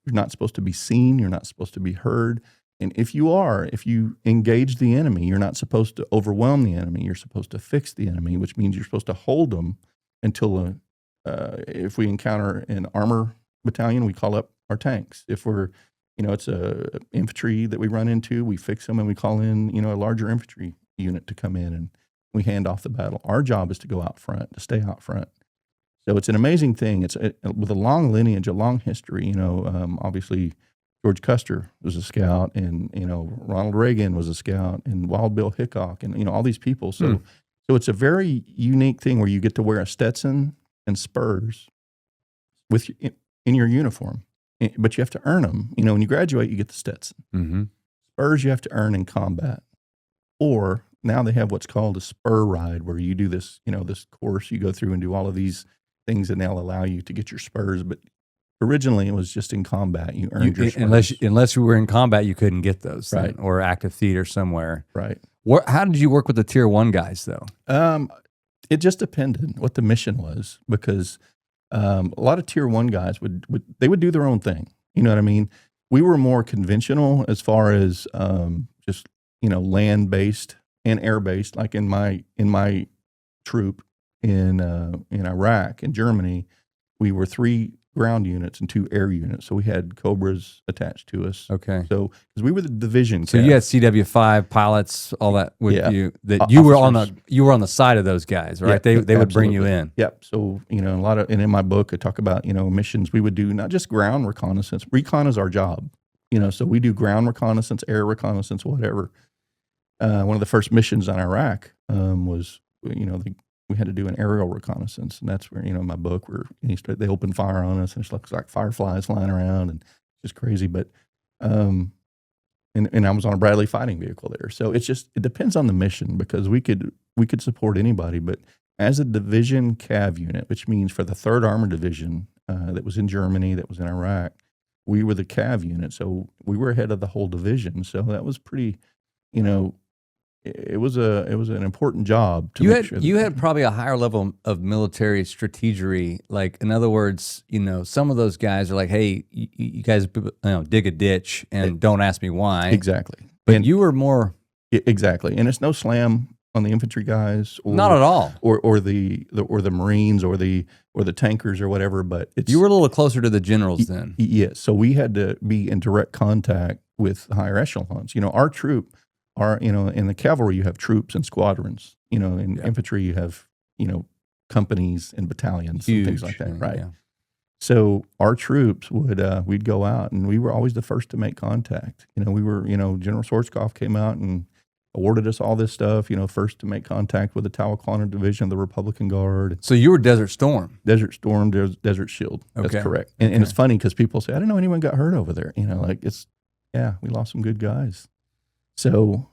not supposed to be seen, you're not supposed to be heard. And if you engage the enemy, you're not supposed to overwhelm the enemy. You're supposed to fix the enemy, which means you're supposed to hold them until if we encounter an armor battalion, we call up our tanks. If we're, it's a infantry that we run into, we fix them and we call in, a larger infantry unit to come in and we hand off the battle. Our job is to go out front, to stay out front. So it's an amazing thing. It's with a long lineage, a long history. Obviously George Custer was a scout, and Ronald Reagan was a scout, and Wild Bill Hickok, and all these people. So it's a very unique thing where you get to wear a Stetson and spurs in your uniform, but you have to earn them. When you graduate, you get the Stetson. Mm-hmm. Spurs you have to earn in combat, or now they have what's called a spur ride, where you do this, this course, you go through and do all of these things, and they'll allow you to get your spurs. But originally, it was just in combat. You earned your spurs. Unless you were in combat, you couldn't get those, right? Or active theater somewhere, right? How did you work with the Tier 1 guys, though? It just depended what the mission was, because a lot of Tier 1 guys would do their own thing. You know what I mean? We were more conventional as far as just land based and air based. Like in my troop in Iraq and Germany, we were 3 ground units and 2 air units. So we had Cobras attached to us. Okay. So because we were the division. So you had CW5 pilots, all that with you. That you were on the side of those guys, right? Yeah, they would bring you in. Yep. So a lot of, and in my book I talk about missions we would do, not just ground reconnaissance. Recon is our job. So we do ground reconnaissance, air reconnaissance, whatever. One of the first missions on Iraq was we had to do an aerial reconnaissance, and that's where in my book where they opened fire on us, and it looks like fireflies flying around, and it's just crazy. But and I was on a Bradley fighting vehicle there, so it depends on the mission, because we could support anybody. But as a division cav unit, which means for the 3rd Armored Division that was in Germany, that was in Iraq, we were the cav unit, so we were ahead of the whole division. So that was pretty, it was an important job to make sure. You had probably a higher level of military strategery. Like, in other words, some of those guys are like, hey, you guys dig a ditch and don't ask me why. Exactly. But you were more. Exactly. And it's no slam on the infantry guys. Not at all. Or the Marines or the tankers or whatever, but you were a little closer to the generals then. Yes. So we had to be in direct contact with higher echelons. Our troop, in the cavalry, you have troops and squadrons. In infantry, you have, companies and battalions and things like that, right? Yeah. So our troops we'd go out, and we were always the first to make contact. We were, General Schwarzkopf came out and awarded us all this stuff, first to make contact with the Talcahuano Division of the Republican Guard. So you were Desert Storm. Desert Storm, Desert Shield. That's correct. And it's funny because people say, I didn't know anyone got hurt over there. We lost some good guys. So,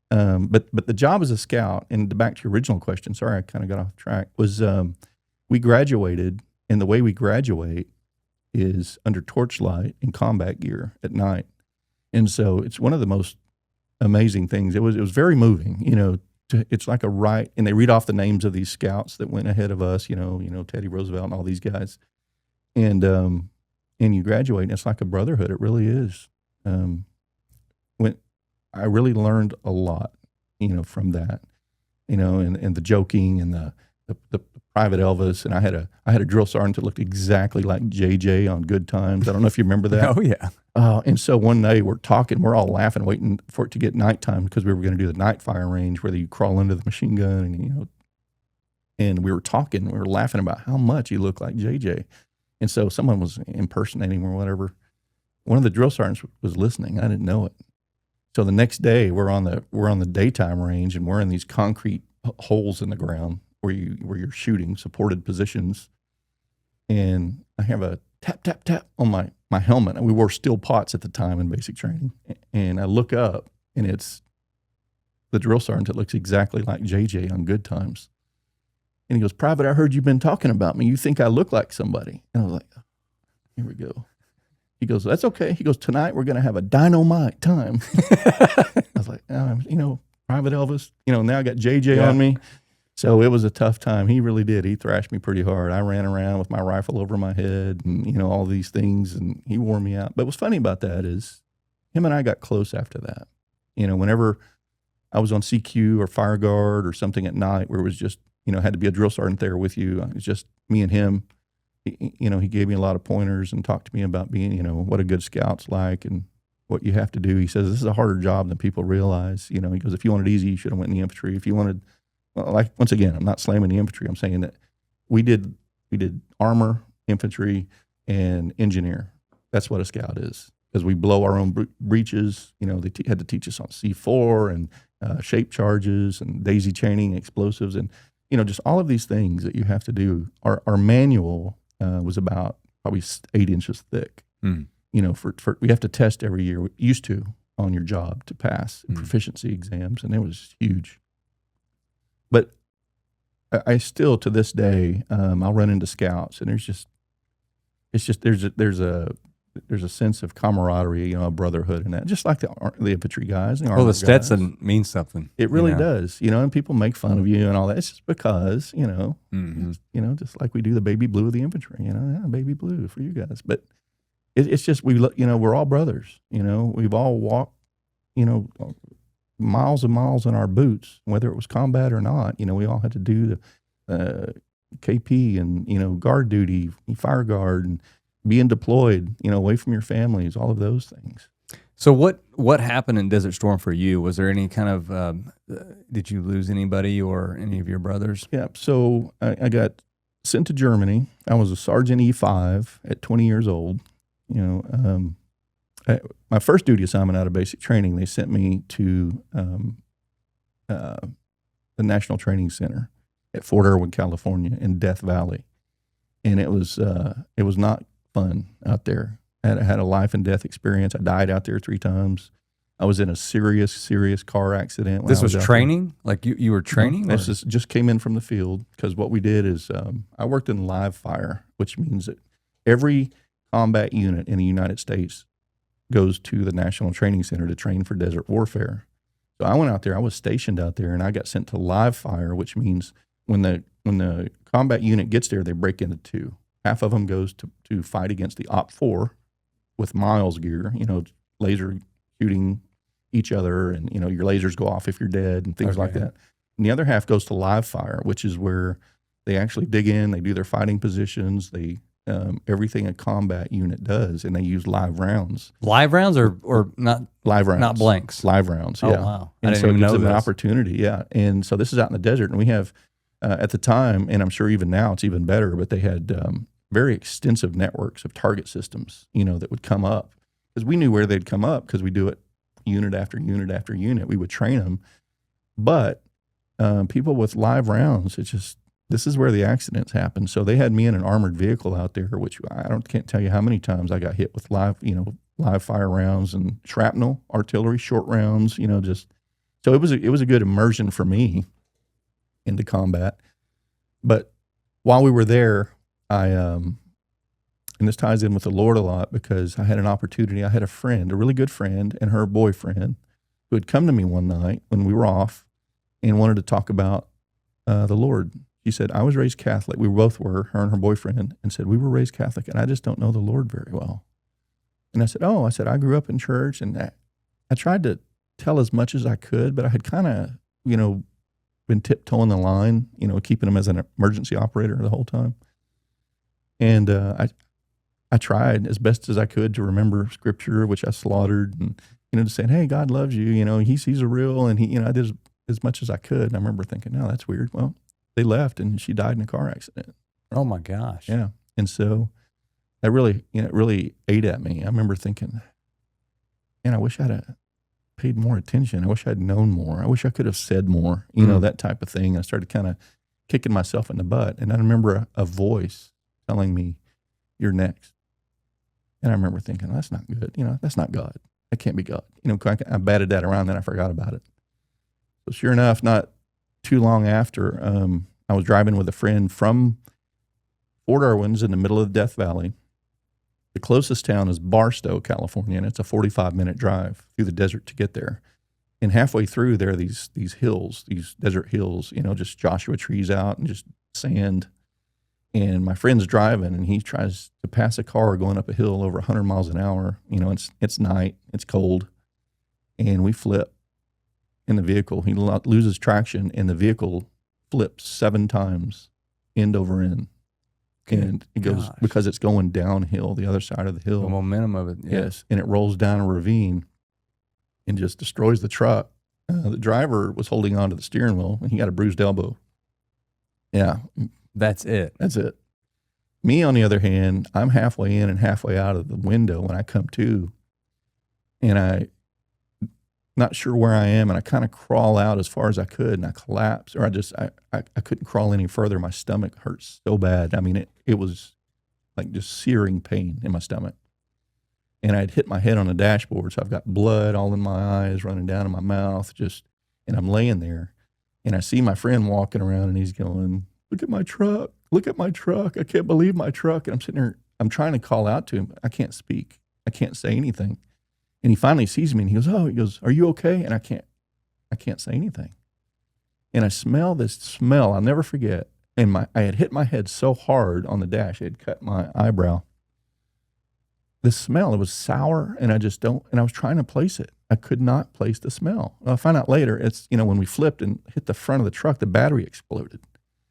but the job as a scout, and back to your original question, sorry, I kind of got off track, was we graduated, and the way we graduate is under torchlight in combat gear at night. And so it's one of the most amazing things. It was very moving, it's like a rite, and they read off the names of these scouts that went ahead of us, Teddy Roosevelt and all these guys. And you graduate, and it's like a brotherhood. It really is. When I really learned a lot, from that, and the joking and the Private Elvis, and I had a drill sergeant that looked exactly like JJ on Good Times. I don't know if you remember that. Oh yeah. And so one day we're talking, we're all laughing, waiting for it to get nighttime because we were going to do the night fire range where you crawl into the machine gun, and we were talking, we were laughing about how much he looked like JJ. And so someone was impersonating him or whatever. One of the drill sergeants was listening. I didn't know it. So the next day we're on the daytime range, and we're in these concrete holes in the ground where you're shooting supported positions. And I have a tap, tap, tap on my helmet. And we wore steel pots at the time in basic training. And I look up, and it's the drill sergeant that looks exactly like JJ on Good Times. And he goes, "Private, I heard you've been talking about me. You think I look like somebody?" And I was like, here we go. He goes, "That's okay." He goes, "Tonight we're going to have a dynamite time." I was like, Private Elvis, now I got JJ on me. So it was a tough time. He really did. He thrashed me pretty hard. I ran around with my rifle over my head and, all these things, and he wore me out. But what's funny about that is him and I got close after that. Whenever I was on CQ or fire guard or something at night where it was just, had to be a drill sergeant there with you. It was just me and him. He gave me a lot of pointers and talked to me about being, what a good scout's like and what you have to do. He says, this is a harder job than people realize. He goes, if you wanted easy, you should have went in the infantry. If you wanted, once again, I'm not slamming the infantry. I'm saying that we did armor, infantry, and engineer. That's what a scout is, because we blow our own breaches. They had to teach us on C4 and shape charges and daisy chaining, explosives, and just all of these things that you have to do. Our manual was about probably 8 inches thick. For we have to test every year. We used to on your job to pass proficiency exams, and it was huge. But I still, to this day, I'll run into scouts, and there's a sense of camaraderie, a brotherhood in that, just like the infantry guys. And the Stetson means something. It really does, and people make fun of you and all that. It's just because, just like we do the baby blue of the infantry, baby blue for you guys. But it's just, we're all brothers, we've all walked, miles and miles in our boots, whether it was combat or not. We all had to do the KP and, guard duty, fire guard, and being deployed, away from your families, all of those things. So what happened in Desert Storm for you? Was there any kind of, did you lose anybody or any of your brothers? Yeah. So I got sent to Germany. I was a Sergeant E5 at 20 years old. My first duty assignment out of basic training, they sent me to the National Training Center at Fort Irwin, California, in Death Valley. And it was not fun out there. I had a life and death experience. I died out there 3 times. I was in a serious car accident. This was training? Like you were training? This just came in from the field, because what we did is I worked in live fire, which means that every combat unit in the United States goes to the National Training Center to train for desert warfare. So I went out there. I was stationed out there, and I got sent to live fire, which means when the combat unit gets there, they break into 2. Half of them goes to fight against the OP4 with Miles gear, laser shooting each other, and your lasers go off if you're dead and things like that. And the other half goes to live fire, which is where they actually dig in, they do their fighting positions, they everything a combat unit does, and they use live rounds. Live rounds or not? Live rounds. Not blanks. Live rounds, yeah. Oh, wow. And so it gives them an opportunity, yeah. And so this is out in the desert, and we have, at the time, and I'm sure even now it's even better, but they had very extensive networks of target systems, that would come up. Because we knew where they'd come up, because we do it unit after unit after unit. We would train them. But people with live rounds, this is where the accidents happen. So they had me in an armored vehicle out there, which can't tell you how many times I got hit with live fire rounds and shrapnel, artillery, short rounds, so it was a good immersion for me into combat. But while we were there, I and this ties in with the Lord a lot because I had an opportunity. I had a friend, a really good friend, and her boyfriend who had come to me one night when we were off and wanted to talk about the Lord. She said, I was raised Catholic. We both were, her and her boyfriend, and said, we were raised Catholic, and I just don't know the Lord very well. And I said, I grew up in church, and I tried to tell as much as I could, but I had kind of, been tiptoeing the line, keeping him as an emergency operator the whole time. And I tried as best as I could to remember scripture, which I slaughtered, and just saying, hey, God loves you. He sees a real, and I did as much as I could. And I remember thinking, no, that's weird. Well, they left, and she died in a car accident. Oh my gosh. Yeah, and so that really, it really ate at me. I remember thinking, man, I wish I'd have paid more attention. I wish I'd known more. I wish I could have said more. That type of thing. I started kind of kicking myself in the butt, and I remember a voice telling me, "You're next." And I remember thinking, that's not good. That's not God. That can't be God. I batted that around, then I forgot about it. So sure enough, not too long after, I was driving with a friend from Fort Irwin's in the middle of the Death Valley. The closest town is Barstow, California, and it's a 45-minute drive through the desert to get there. And halfway through, there are these hills, these desert hills, just Joshua trees out and just sand. And my friend's driving, and he tries to pass a car going up a hill over 100 miles an hour. It's night, it's cold, and we flip in the vehicle. He loses traction, and the vehicle flips 7 times, end over end. And it goes, because it's going downhill, the other side of the hill. The momentum of it. Yeah. Yes, and it rolls down a ravine and just destroys the truck. The driver was holding on to the steering wheel, and he got a bruised elbow. Yeah. That's it. That's it. Me, on the other hand, I'm halfway in and halfway out of the window when I come to, and I'm not sure where I am, and I kind of crawl out as far as I could, and I collapse, or I couldn't crawl any further. My stomach hurts so bad. I mean, it was like just searing pain in my stomach. And I'd hit my head on the dashboard, so I've got blood all in my eyes, running down in my mouth, and I'm laying there, and I see my friend walking around, and he's going, look at my truck. Look at my truck. I can't believe my truck. And I'm sitting there, I'm trying to call out to him. I can't speak. I can't say anything. And he finally sees me, and he goes, are you okay? And I can't say anything. And I smell this smell I'll never forget. And I had hit my head so hard on the dash, it had cut my eyebrow. The smell, it was sour, and and I was trying to place it. I could not place the smell. Well, I found out later, it's, when we flipped and hit the front of the truck, the battery exploded.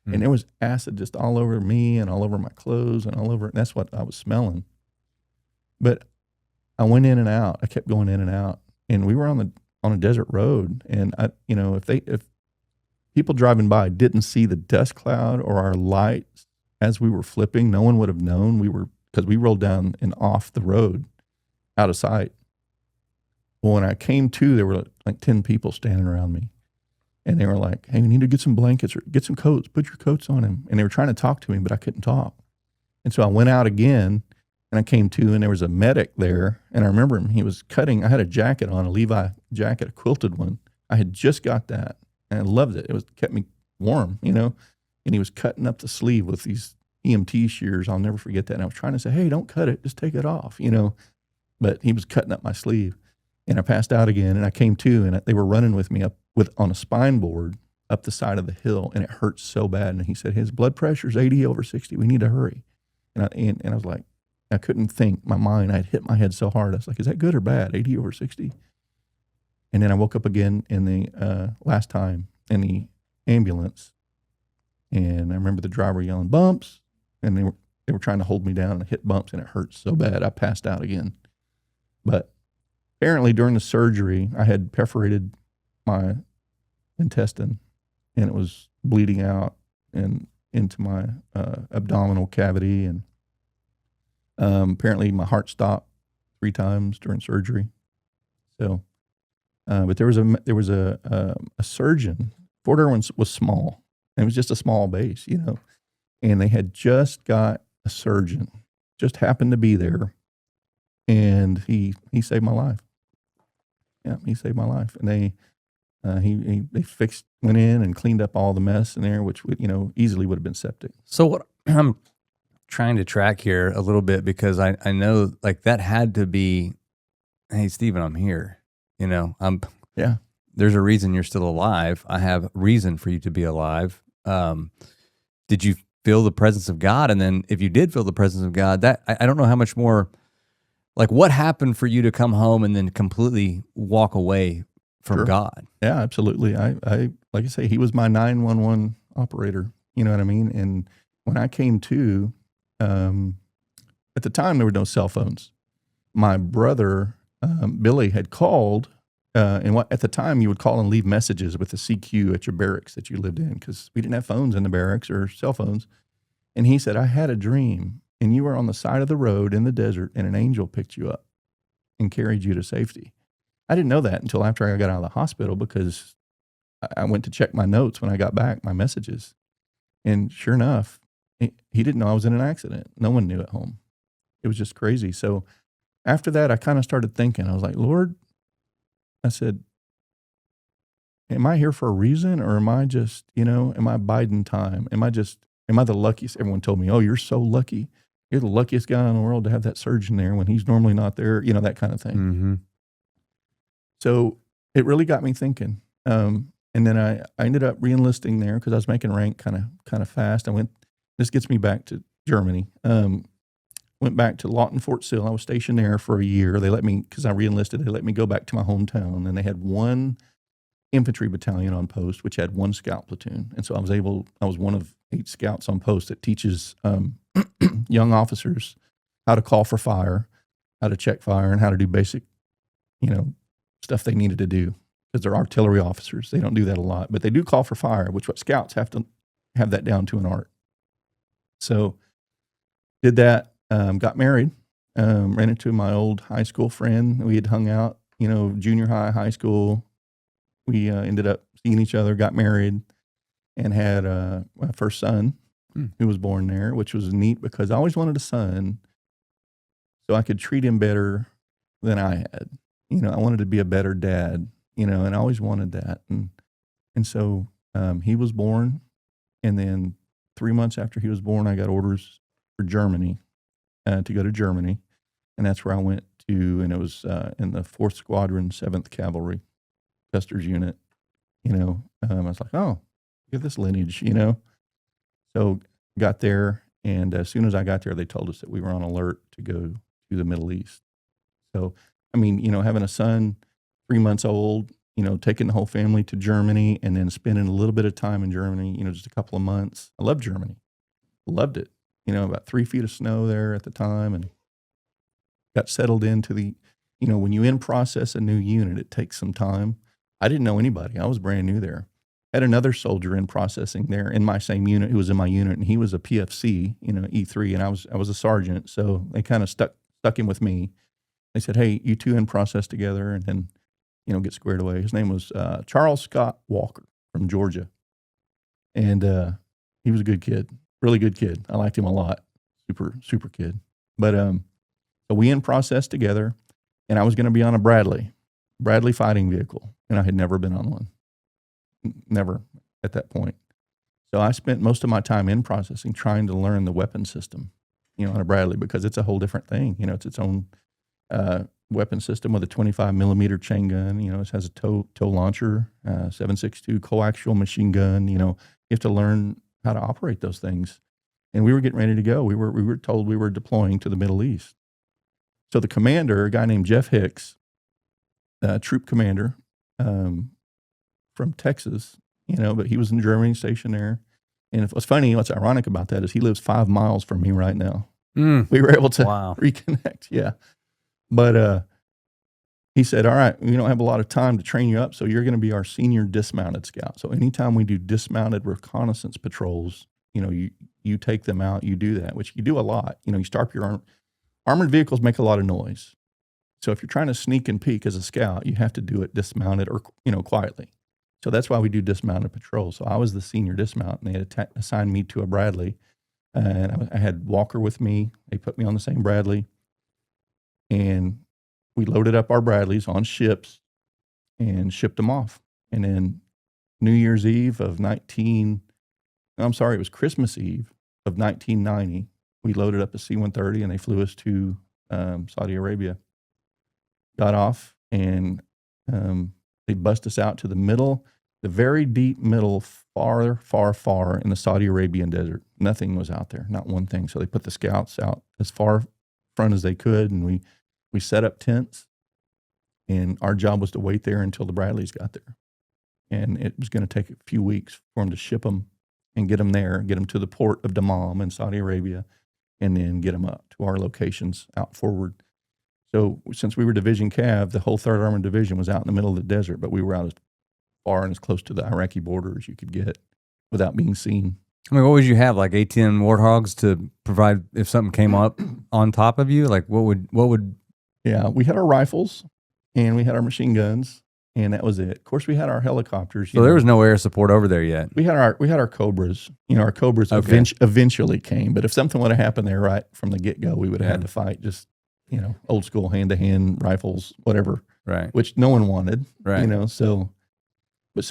And there was acid just all over me and all over my clothes and all over. And that's what I was smelling. But I went in and out. I kept going in and out. And we were on a desert road. And if people driving by didn't see the dust cloud or our lights as we were flipping, no one would have known because we rolled down and off the road out of sight. Well, when I came to, there were like 10 people standing around me. And they were like, hey, we need to get some blankets or get some coats, put your coats on him. And they were trying to talk to me, but I couldn't talk. And so I went out again, and I came to, and there was a medic there. And I remember him, he was cutting, I had a jacket on, a Levi jacket, a quilted one. I had just got that, and I loved it. It kept me warm, and he was cutting up the sleeve with these EMT shears. I'll never forget that. And I was trying to say, hey, don't cut it, just take it off, But he was cutting up my sleeve. And I passed out again, and I came to, and they were running with me on a spine board up the side of the hill, and it hurt so bad. And he said, his blood pressure's 80/60. We need to hurry. And I was like, I couldn't think. My mind, I'd hit my head so hard. I was like, is that good or bad? 80/60. And then I woke up again in the last time in the ambulance, and I remember the driver yelling bumps, and they were trying to hold me down, and I hit bumps, and it hurt so bad I passed out again. But apparently during the surgery, I had perforated my intestine, and it was bleeding out and into my abdominal cavity. And apparently my heart stopped 3 times during surgery. So, but there was a surgeon. Fort Irwin was small. It was just a small base, and they had just got a surgeon, just happened to be there, and he saved my life. Yeah, he saved my life. And they went in and cleaned up all the mess in there, which would, easily would have been septic. So what I'm trying to track here a little bit because I know like that had to be, hey, Steven, I'm here. You know, Yeah. There's a reason you're still alive. I have reason for you to be alive. Did you feel the presence of God? And then if you did feel the presence of God, that I don't know how much more, like what happened for you to come home and then completely walk away from Sure. God? Yeah, absolutely. I like I say, he was my 911 operator. You know what I mean? And when I came to, at the time there were no cell phones. My brother Billy had called, and at the time you would call and leave messages with the CQ at your barracks that you lived in because we didn't have phones in the barracks or cell phones. And he said, I had a dream, and you were on the side of the road in the desert, and an angel picked you up and carried you to safety. I didn't know that until after I got out of the hospital because I went to check my notes when I got back, my messages. And sure enough, he didn't know I was in an accident. No one knew at home. It was just crazy. So after that, I kind of started thinking, I was like, Lord, I said, am I here for a reason, or am I just, am I biding time? Am I the luckiest? Everyone told me, oh, you're so lucky. You're the luckiest guy in the world to have that surgeon there when he's normally not there, that kind of thing. Mm-hmm. So it really got me thinking. And then I ended up re-enlisting there because I was making rank kind of fast. This gets me back to Germany. Went back to Lawton, Fort Sill. I was stationed there for a year. They let me, because I re-enlisted, they let me go back to my hometown. And they had one infantry battalion on post, which had one scout platoon. And so I was one of 8 scouts on post that teaches young officers how to call for fire, how to check fire, and how to do basic, stuff they needed to do. Because they're artillery officers. They don't do that a lot, but they do call for fire, which what scouts have to have that down to an art. So did that, got married, ran into my old high school friend. We had hung out, junior high, high school. We ended up seeing each other, got married, and had my first son who was born there, which was neat because I always wanted a son so I could treat him better than I had. I wanted to be a better dad, and I always wanted that. And so he was born, and then 3 months after he was born, I got orders for Germany, to go to Germany. And that's where I went to, and it was in the 4th Squadron, 7th Cavalry, Custer's unit. I was like, oh, look at this lineage, So got there, and as soon as I got there, they told us that we were on alert to go to the Middle East. So, having a son 3 months old, taking the whole family to Germany and then spending a little bit of time in Germany, just a couple of months. I loved Germany. Loved it. About 3 feet of snow there at the time, and got settled into the, when you in process a new unit, it takes some time. I didn't know anybody. I was brand new there. Had another soldier in processing there in my same unit who was in my unit, and he was a PFC, E3, and I was a sergeant. So they kind of stuck him with me. They said, hey, you two in process together, and then, get squared away. His name was Charles Scott Walker from Georgia. And he was a good kid, really good kid. I liked him a lot. Super, super kid. But so we in process together, and I was going to be on a Bradley fighting vehicle, and I had never been on one. Never at that point. So I spent most of my time in processing trying to learn the weapon system, on a Bradley, because it's a whole different thing. It's its own weapon system with a 25 millimeter chain gun. It has a tow launcher, 7.62 coaxial machine gun. You have to learn how to operate those things. And we were getting ready to go. We were told we were deploying to the Middle East. So the commander, a guy named Jeff Hicks, troop commander from Texas, but he was in Germany, stationed there. And what's funny, what's ironic about that is he lives 5 miles from me right now. We were able to reconnect. Yeah. But he said, all right, we don't have a lot of time to train you up, so you're going to be our senior dismounted scout. So anytime we do dismounted reconnaissance patrols, you take them out, you do that, which you do a lot. You start your armored vehicles make a lot of noise. So if you're trying to sneak and peek as a scout, you have to do it dismounted or, quietly. So that's why we do dismounted patrols. So I was the senior dismount, and they had assigned me to a Bradley. And I had Walker with me. They put me on the same Bradley. And we loaded up our Bradleys on ships and shipped them off. And then New Year's Eve of it was Christmas Eve of 1990. we loaded up a C-130 and they flew us to Saudi Arabia. Got off and they bussed us out to the middle, the very deep middle, far, far, far in the Saudi Arabian desert. Nothing was out there, not one thing. So they put the scouts out as far front as they could, and we set up tents, and our job was to wait there until the Bradleys got there. And it was going to take a few weeks for them to ship them and get them there, get them to the port of Dammam in Saudi Arabia, and then get them up to our locations out forward. So since we were Division Cav, the whole 3rd Armored Division was out in the middle of the desert, but we were out as far and as close to the Iraqi border as you could get without being seen. I mean, what would you have, like AT-10 Warthogs to provide if something came up on top of you? Like what would? Yeah, we had our rifles and we had our machine guns, and that was it. Of course, we had our helicopters. So there was no air support over there yet. We had our Cobras. You know, our Cobras eventually came, but if something would have happened there right from the get-go, we would have had to fight just, you know, old school hand-to-hand rifles, whatever. Right. Which no one wanted. Right. You know, so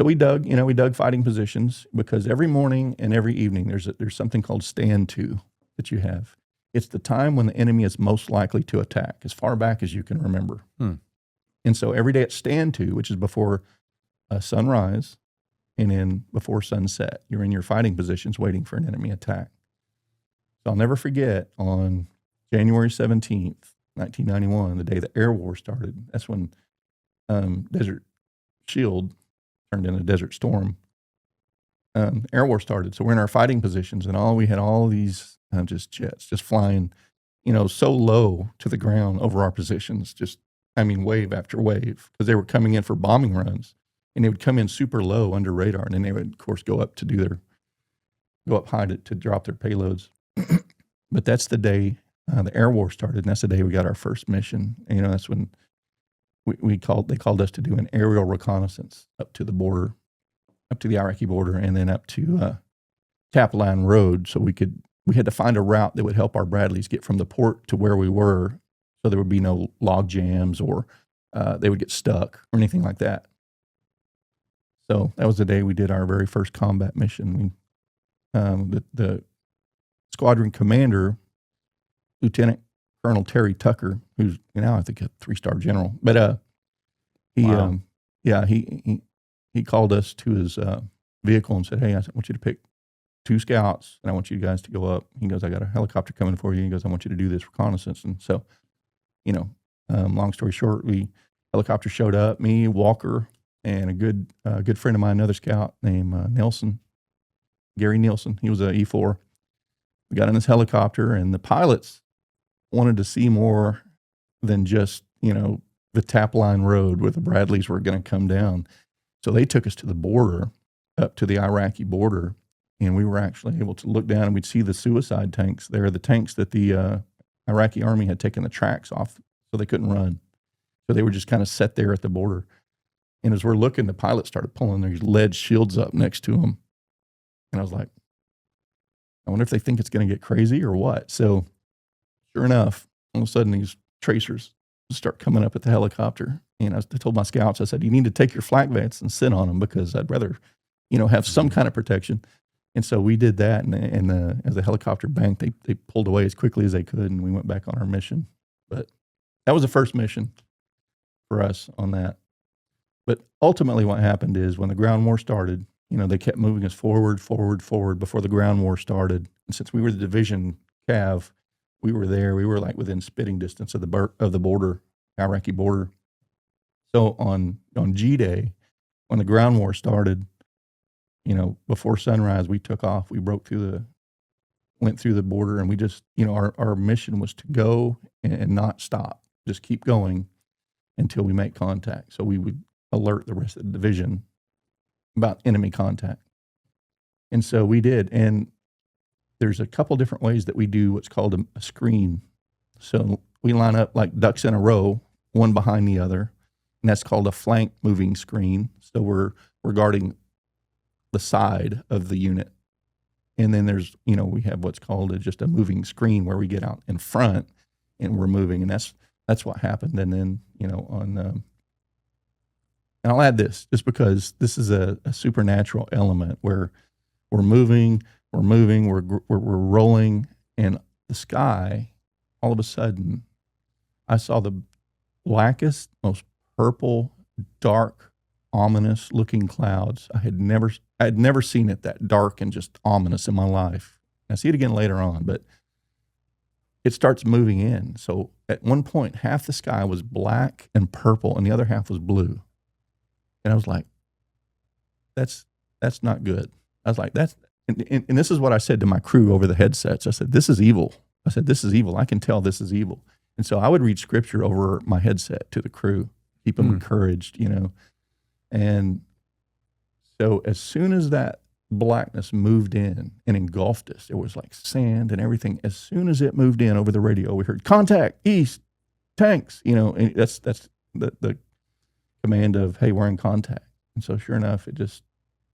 we dug fighting positions, because every morning and every evening there's something called stand to that you have. It's the time when the enemy is most likely to attack, as far back as you can remember. And so every day at stand to, which is before sunrise and then before sunset, you're in your fighting positions waiting for an enemy attack. So I'll never forget, on January 17th, 1991, the day the air war started, that's when Desert Shield turned into Desert Storm. Air war started. So we're in our fighting positions, and we had all these just jets just flying, you know, so low to the ground over our positions, just, I mean, wave after wave, because they were coming in for bombing runs, and they would come in super low under radar, and then they would, of course, go up high to drop their payloads. But that's the day the air war started, and that's the day we got our first mission. And, you know, that's when they called us to do an aerial reconnaissance up to the border, up to the Iraqi border, and then up to Tapline Road. So we had to find a route that would help our Bradleys get from the port to where we were, so there would be no log jams or they would get stuck or anything like that. So that was the day we did our very first combat mission. The squadron commander, Lieutenant Colonel Terry Tucker, who's now I think a 3-star general, but he called us to his vehicle and said, "Hey, I want you to pick 2 scouts, and I want you guys to go up." He goes, "I got a helicopter coming for you." He goes, "I want you to do this reconnaissance." And so, you know, long story short, helicopter showed up, me, Walker, and a good friend of mine, another scout named Nelson, Gary Nielsen. He was a E4. We got in this helicopter, and the pilots wanted to see more than just, you know, the Tapline Road where the Bradleys were going to come down. So they took us to the border, up to the Iraqi border, and we were actually able to look down, and we'd see the suicide tanks there, the tanks that the Iraqi army had taken the tracks off so they couldn't run. So they were just kind of set there at the border. And as we're looking, the pilots started pulling these lead shields up next to them. And I was like, I wonder if they think it's going to get crazy or what. So sure enough, all of a sudden these tracers start coming up at the helicopter. And I told my scouts, I said, "You need to take your flak vests and sit on them, because I'd rather, you know, have some kind of protection." And so we did that. And as the helicopter banked, they pulled away as quickly as they could, and we went back on our mission. But that was the first mission for us on that. But ultimately what happened is, when the ground war started, you know, they kept moving us forward before the ground war started. And since we were the Division Cav, we were there. We were like within spitting distance of the border, Iraqi border. So on G-Day, when the ground war started, you know, before sunrise, we took off. We went through the border, and we just, you know, our mission was to go and not stop, just keep going until we make contact. So we would alert the rest of the division about enemy contact. And so we did. And there's a couple different ways that we do what's called a screen. So we line up like ducks in a row, one behind the other, and that's called a flank moving screen. So we're guarding the side of the unit. And then there's, you know, we have what's called just a moving screen, where we get out in front and we're moving. And that's what happened. And then, you know, and I'll add this just because this is a supernatural element where we're moving, we're rolling, and the sky, all of a sudden, I saw the blackest, most purple, dark, ominous looking clouds. I had never seen it that dark and just ominous in my life. I see it again later on, but it starts moving in. So at one point, half the sky was black and purple, and the other half was blue. And I was like, that's not good. I was like, and this is what I said to my crew over the headsets. I said, this is evil. I said, this is evil. I can tell this is evil. And so I would read scripture over my headset to the crew, keep them encouraged, And so as soon as that blackness moved in and engulfed us, there was like sand and everything. As soon as it moved in over the radio, we heard contact, east, tanks, and that's the command of, hey, we're in contact. And so sure enough,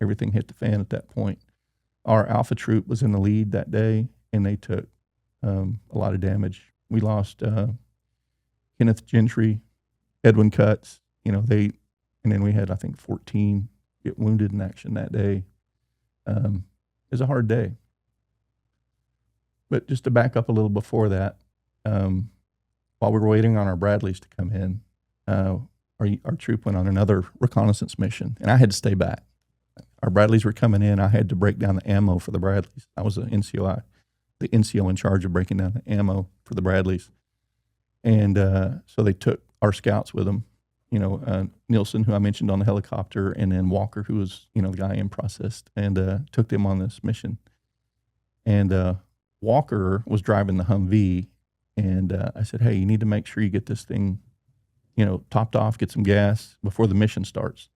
everything hit the fan at that point. Our Alpha troop was in the lead that day, and they took a lot of damage. We lost Kenneth Gentry, Edwin Cutts, and then we had, I think, 14 get wounded in action that day. It was a hard day. But just to back up a little before that, while we were waiting on our Bradleys to come in, our troop went on another reconnaissance mission, and I had to stay back. Our Bradleys were coming in. I had to break down the ammo for the Bradleys. I was the NCO in charge of breaking down the ammo for the Bradleys. And so they took our scouts with them, Nielsen, who I mentioned on the helicopter, and then Walker, who was, the guy in process, and took them on this mission. And Walker was driving the Humvee, and I said, hey, you need to make sure you get this thing, topped off, get some gas before the mission starts.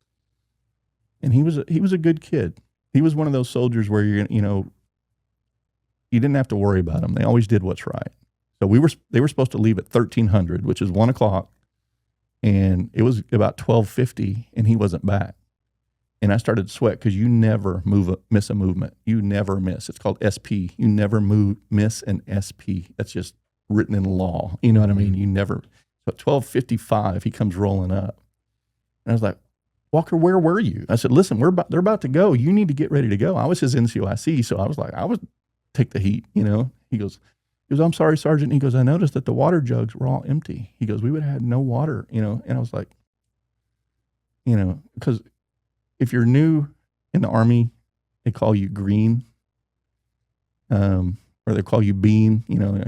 And he was a good kid. He was one of those soldiers where you didn't have to worry about them. They always did what's right. So they were supposed to leave at 1300, which is 1 o'clock, and it was about 12:50, and he wasn't back. And I started to sweat because you never miss a movement. You never miss. It's called SP. You never miss an SP. That's just written in law. You know what I mean? You never. So at 12:55, he comes rolling up, and I was like, Walker, where were you? I said, listen, they're about to go. You need to get ready to go. I was his NCOIC, so I was like, I would take the heat, He goes, I'm sorry, Sergeant. He goes, I noticed that the water jugs were all empty. He goes, we would have had no water, And I was like, because if you're new in the Army, they call you green, or they call you bean,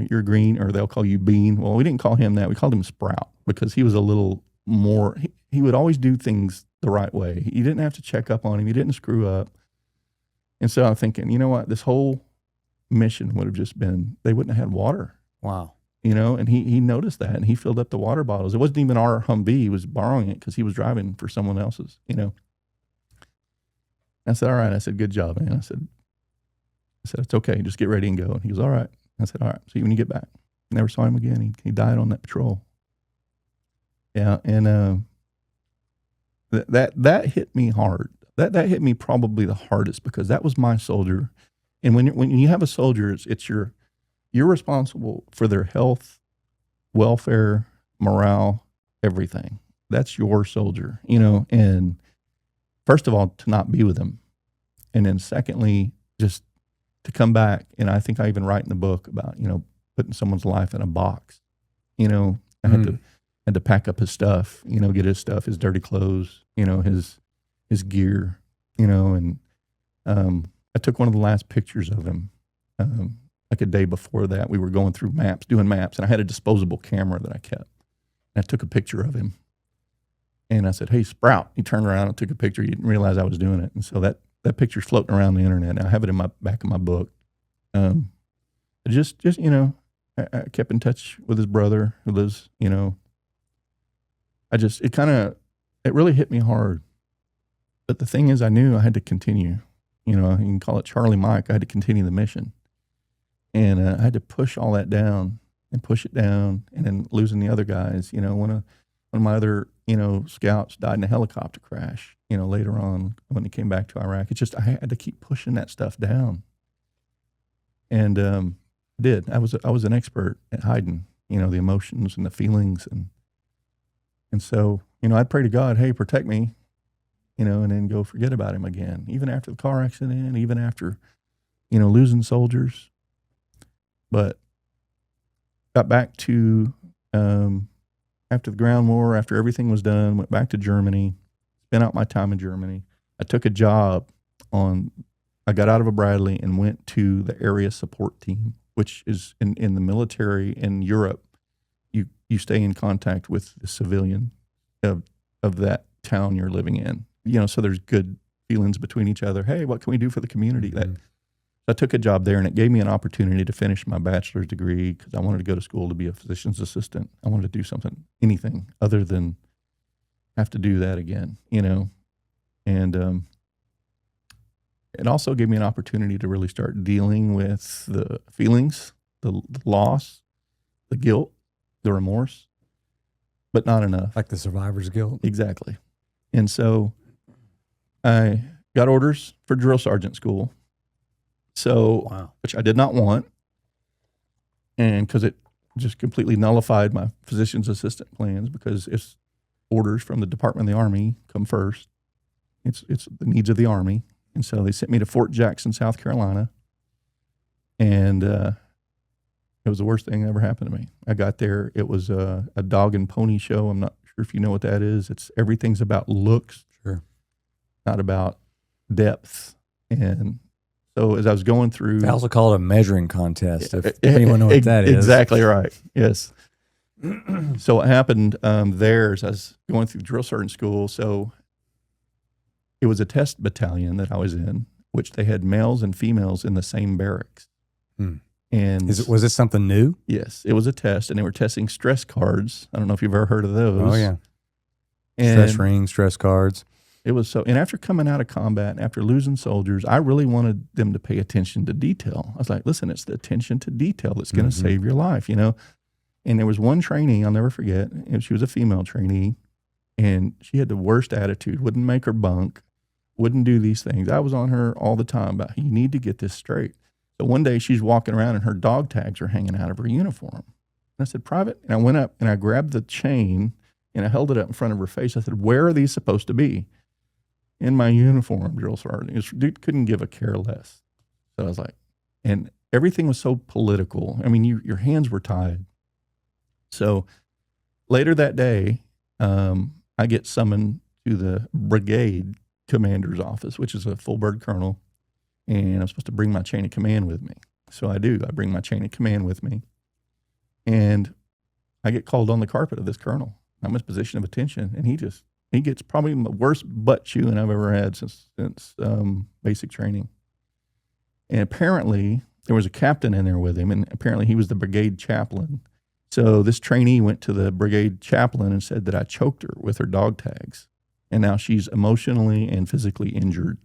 you're green, or they'll call you bean. Well, we didn't call him that. We called him Sprout because he was a little more, he would always do things the right way. You didn't have to check up on him. He didn't screw up. And so I'm thinking, you know what, this whole mission would have just been, they wouldn't have had water. Wow. And he noticed that, and he filled up the water bottles. It wasn't even our Humvee. He was borrowing it because he was driving for someone else's, I said, all right. I said, good job, man. I said, it's okay. Just get ready and go. And he goes, all right. I said, all right. See you when you get back. Never saw him again. He died on that patrol. Yeah. And, that hit me hard. That hit me probably the hardest because that was my soldier. And when you have a soldier, you're responsible for their health, welfare, morale, everything. That's your soldier, and first of all, to not be with them. And then secondly, just to come back. And I think I even write in the book about, putting someone's life in a box. I had to pack up his stuff, get his stuff, his dirty clothes, his gear, and I took one of the last pictures of him, like a day before that. We were going through doing maps, and I had a disposable camera that I kept. And I took a picture of him, and I said, hey, Sprout. He turned around and took a picture. He didn't realize I was doing it. And so that picture's floating around the internet. And I have it in my back of my book. Just I kept in touch with his brother who lives, it really hit me hard. But the thing is, I knew I had to continue. You can call it Charlie Mike. I had to continue the mission. And I had to push all that down and push it down. And then losing the other guys, one of my other, scouts died in a helicopter crash, later on when he came back to Iraq. It's just, I had to keep pushing that stuff down. And I did. I was an expert at hiding, the emotions and the feelings. And so, I'd pray to God, hey, protect me, and then go forget about him again, even after the car accident, even after, losing soldiers. But got back to, after the ground war, after everything was done, went back to Germany, spent out my time in Germany. I took a job I got out of a Bradley and went to the area support team, which is in the military in Europe. You stay in contact with the civilian of that town you're living in. So there's good feelings between each other. Hey, what can we do for the community? Mm-hmm. I took a job there, and it gave me an opportunity to finish my bachelor's degree because I wanted to go to school to be a physician's assistant. I wanted to do anything other than have to do that again, And it also gave me an opportunity to really start dealing with the feelings, the loss, the guilt, the remorse, but not enough. Like the survivor's guilt. Exactly. And so I got orders for drill sergeant school. So, wow. Which I did not want. And because it just completely nullified my physician's assistant plans, because it's orders from the Department of the Army come first. It's the needs of the Army. And so they sent me to Fort Jackson, South Carolina. And it was the worst thing that ever happened to me. I got there. It was a dog and pony show. I'm not sure if you know what that is. Everything's about looks. Sure. Not about depth. And so as I was going through... They also call it a measuring contest, if anyone knows what that is. Exactly right. Yes. So what happened there is I was going through drill sergeant school. So it was a test battalion that I was in, which they had males and females in the same barracks. Hmm. And was this something new? Yes, it was a test, and they were testing stress cards. I don't know if you've ever heard of those. Oh yeah, and stress rings, stress cards. It was so. And after coming out of combat, and after losing soldiers, I really wanted them to pay attention to detail. I was like, listen, it's the attention to detail that's going to save your life, And there was one trainee I'll never forget. And she was a female trainee, and she had the worst attitude. Wouldn't make her bunk. Wouldn't do these things. I was on her all the time about, you need to get this straight. So one day she's walking around and her dog tags are hanging out of her uniform. And I said, Private. And I went up and I grabbed the chain and I held it up in front of her face. I said, where are these supposed to be? In my uniform, drill sergeant. Dude couldn't give a care less. So I was like, and everything was so political. I mean, your hands were tied. So later that day, I get summoned to the brigade commander's office, which is a full bird colonel. And I'm supposed to bring my chain of command with me. So I do. I bring my chain of command with me. And I get called on the carpet of this colonel. I'm in his position of attention. And he gets probably the worst butt chewing I've ever had since basic training. And apparently there was a captain in there with him. And apparently he was the brigade chaplain. So this trainee went to the brigade chaplain and said that I choked her with her dog tags. And now she's emotionally and physically injured.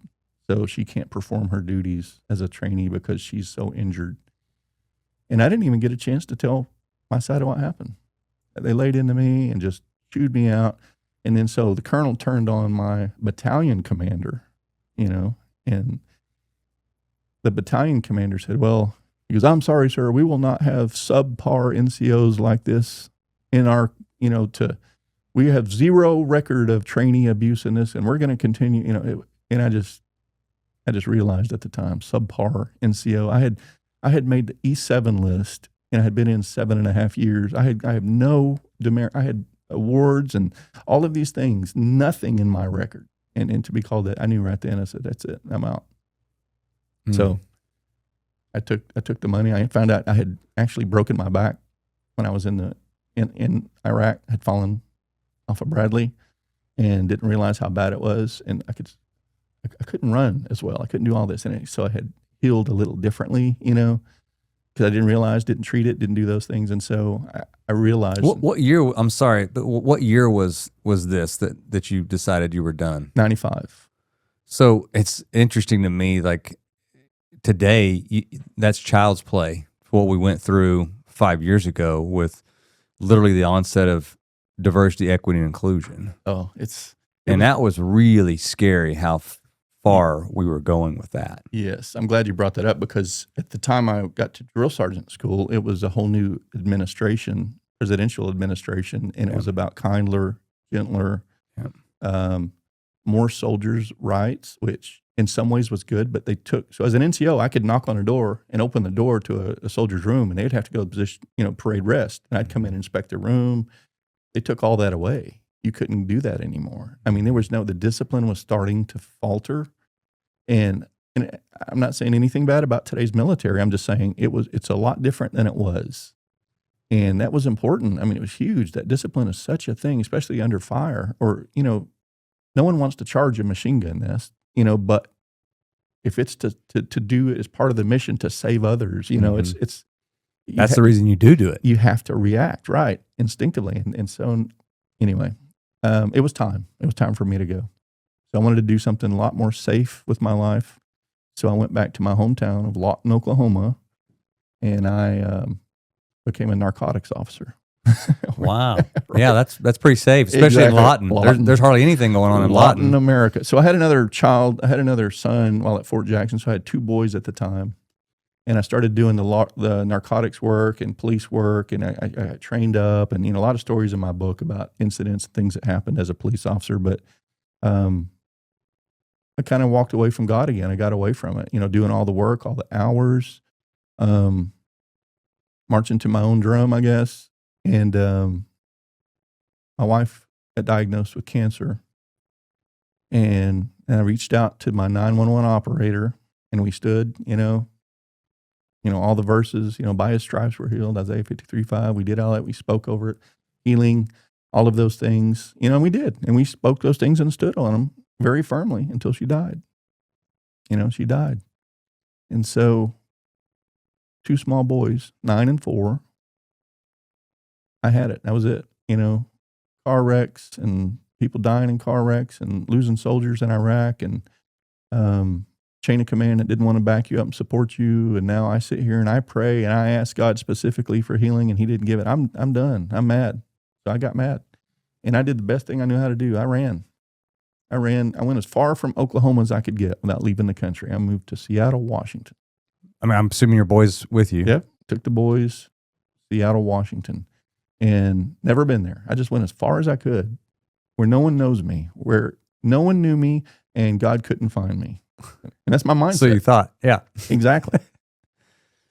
So she can't perform her duties as a trainee because she's so injured. And I didn't even get a chance to tell my side of what happened. They laid into me and just chewed me out. And then so the colonel turned on my battalion commander, and the battalion commander said, well, he goes, I'm sorry, sir, we will not have subpar NCOs like this in our, we have zero record of trainee abuse in this, and we're going to continue, and I just realized at the time, subpar NCO. I had made the E7 list, and I had been in 7.5 years. I have no demerit. I had awards and all of these things, nothing in my record. And to be called that, I knew right then. I said, that's it. I'm out. Mm. So I took the money. I found out I had actually broken my back when I was in Iraq. I had fallen off a Bradley and didn't realize how bad it was. And I couldn't run as well. I couldn't do all this. And so I had healed a little differently, because I didn't realize, didn't treat it, didn't do those things. And so I realized. What year, I'm sorry, but what year was this that you decided you were done? 95. So it's interesting to me, like today, that's child's play for what we went through 5 years ago with literally the onset of diversity, equity, and inclusion. Oh, that was really scary how far we were going with that. Yes, I'm glad you brought that up, because at the time I got to drill sergeant school, it was a whole new administration, presidential administration, and it was about kinder, gentler, more soldiers' rights, which in some ways was good, but so as an NCO, I could knock on a door and open the door to a soldier's room, and they'd have to go to position, parade rest. And I'd come in and inspect their room. They took all that away. You couldn't do that anymore. I mean, the discipline was starting to falter. And I'm not saying anything bad about today's military. I'm just saying it's a lot different than it was. And that was important. I mean, it was huge. That discipline is such a thing, especially under fire, or, no one wants to charge a machine gun nest, but if it's to do it as part of the mission to save others, it's that's the reason you do it. You have to react, right, instinctively. And so anyway, it was time. It was time for me to go. So I wanted to do something a lot more safe with my life. So I went back to my hometown of Lawton, Oklahoma, and I became a narcotics officer. Wow. Right. Yeah, that's pretty safe, especially exactly. in Lawton. There's hardly anything going on in Lawton. America. So I had another son while at Fort Jackson. So I had 2 boys at the time. And I started doing the narcotics work and police work, and I got trained up, and a lot of stories in my book about incidents and things that happened as a police officer. But I kind of walked away from God again. I got away from it, doing all the work, all the hours, marching to my own drum, I guess. And my wife got diagnosed with cancer, and I reached out to my 911 operator, and we stood, all the verses, by his stripes we're healed, Isaiah 53:5. We did all that. We spoke over it, healing, all of those things, and we did. And we spoke those things and stood on them very firmly until she died. She died. And so 2 small boys, 9 and 4, I had it. That was it. Car wrecks and people dying in car wrecks and losing soldiers in Iraq, and chain of command that didn't want to back you up and support you. And now I sit here and I pray and I ask God specifically for healing, and he didn't give it. I'm done. I'm mad. So I got mad, and I did the best thing I knew how to do. I ran. I went as far from Oklahoma as I could get without leaving the country. I moved to Seattle, Washington. I mean, I'm assuming your boys with you. Yep. Took the boys, Seattle, Washington, and never been there. I just went as far as I could, where no one knows me, where no one knew me, and God couldn't find me. And that's my mindset. So you thought, yeah. Exactly.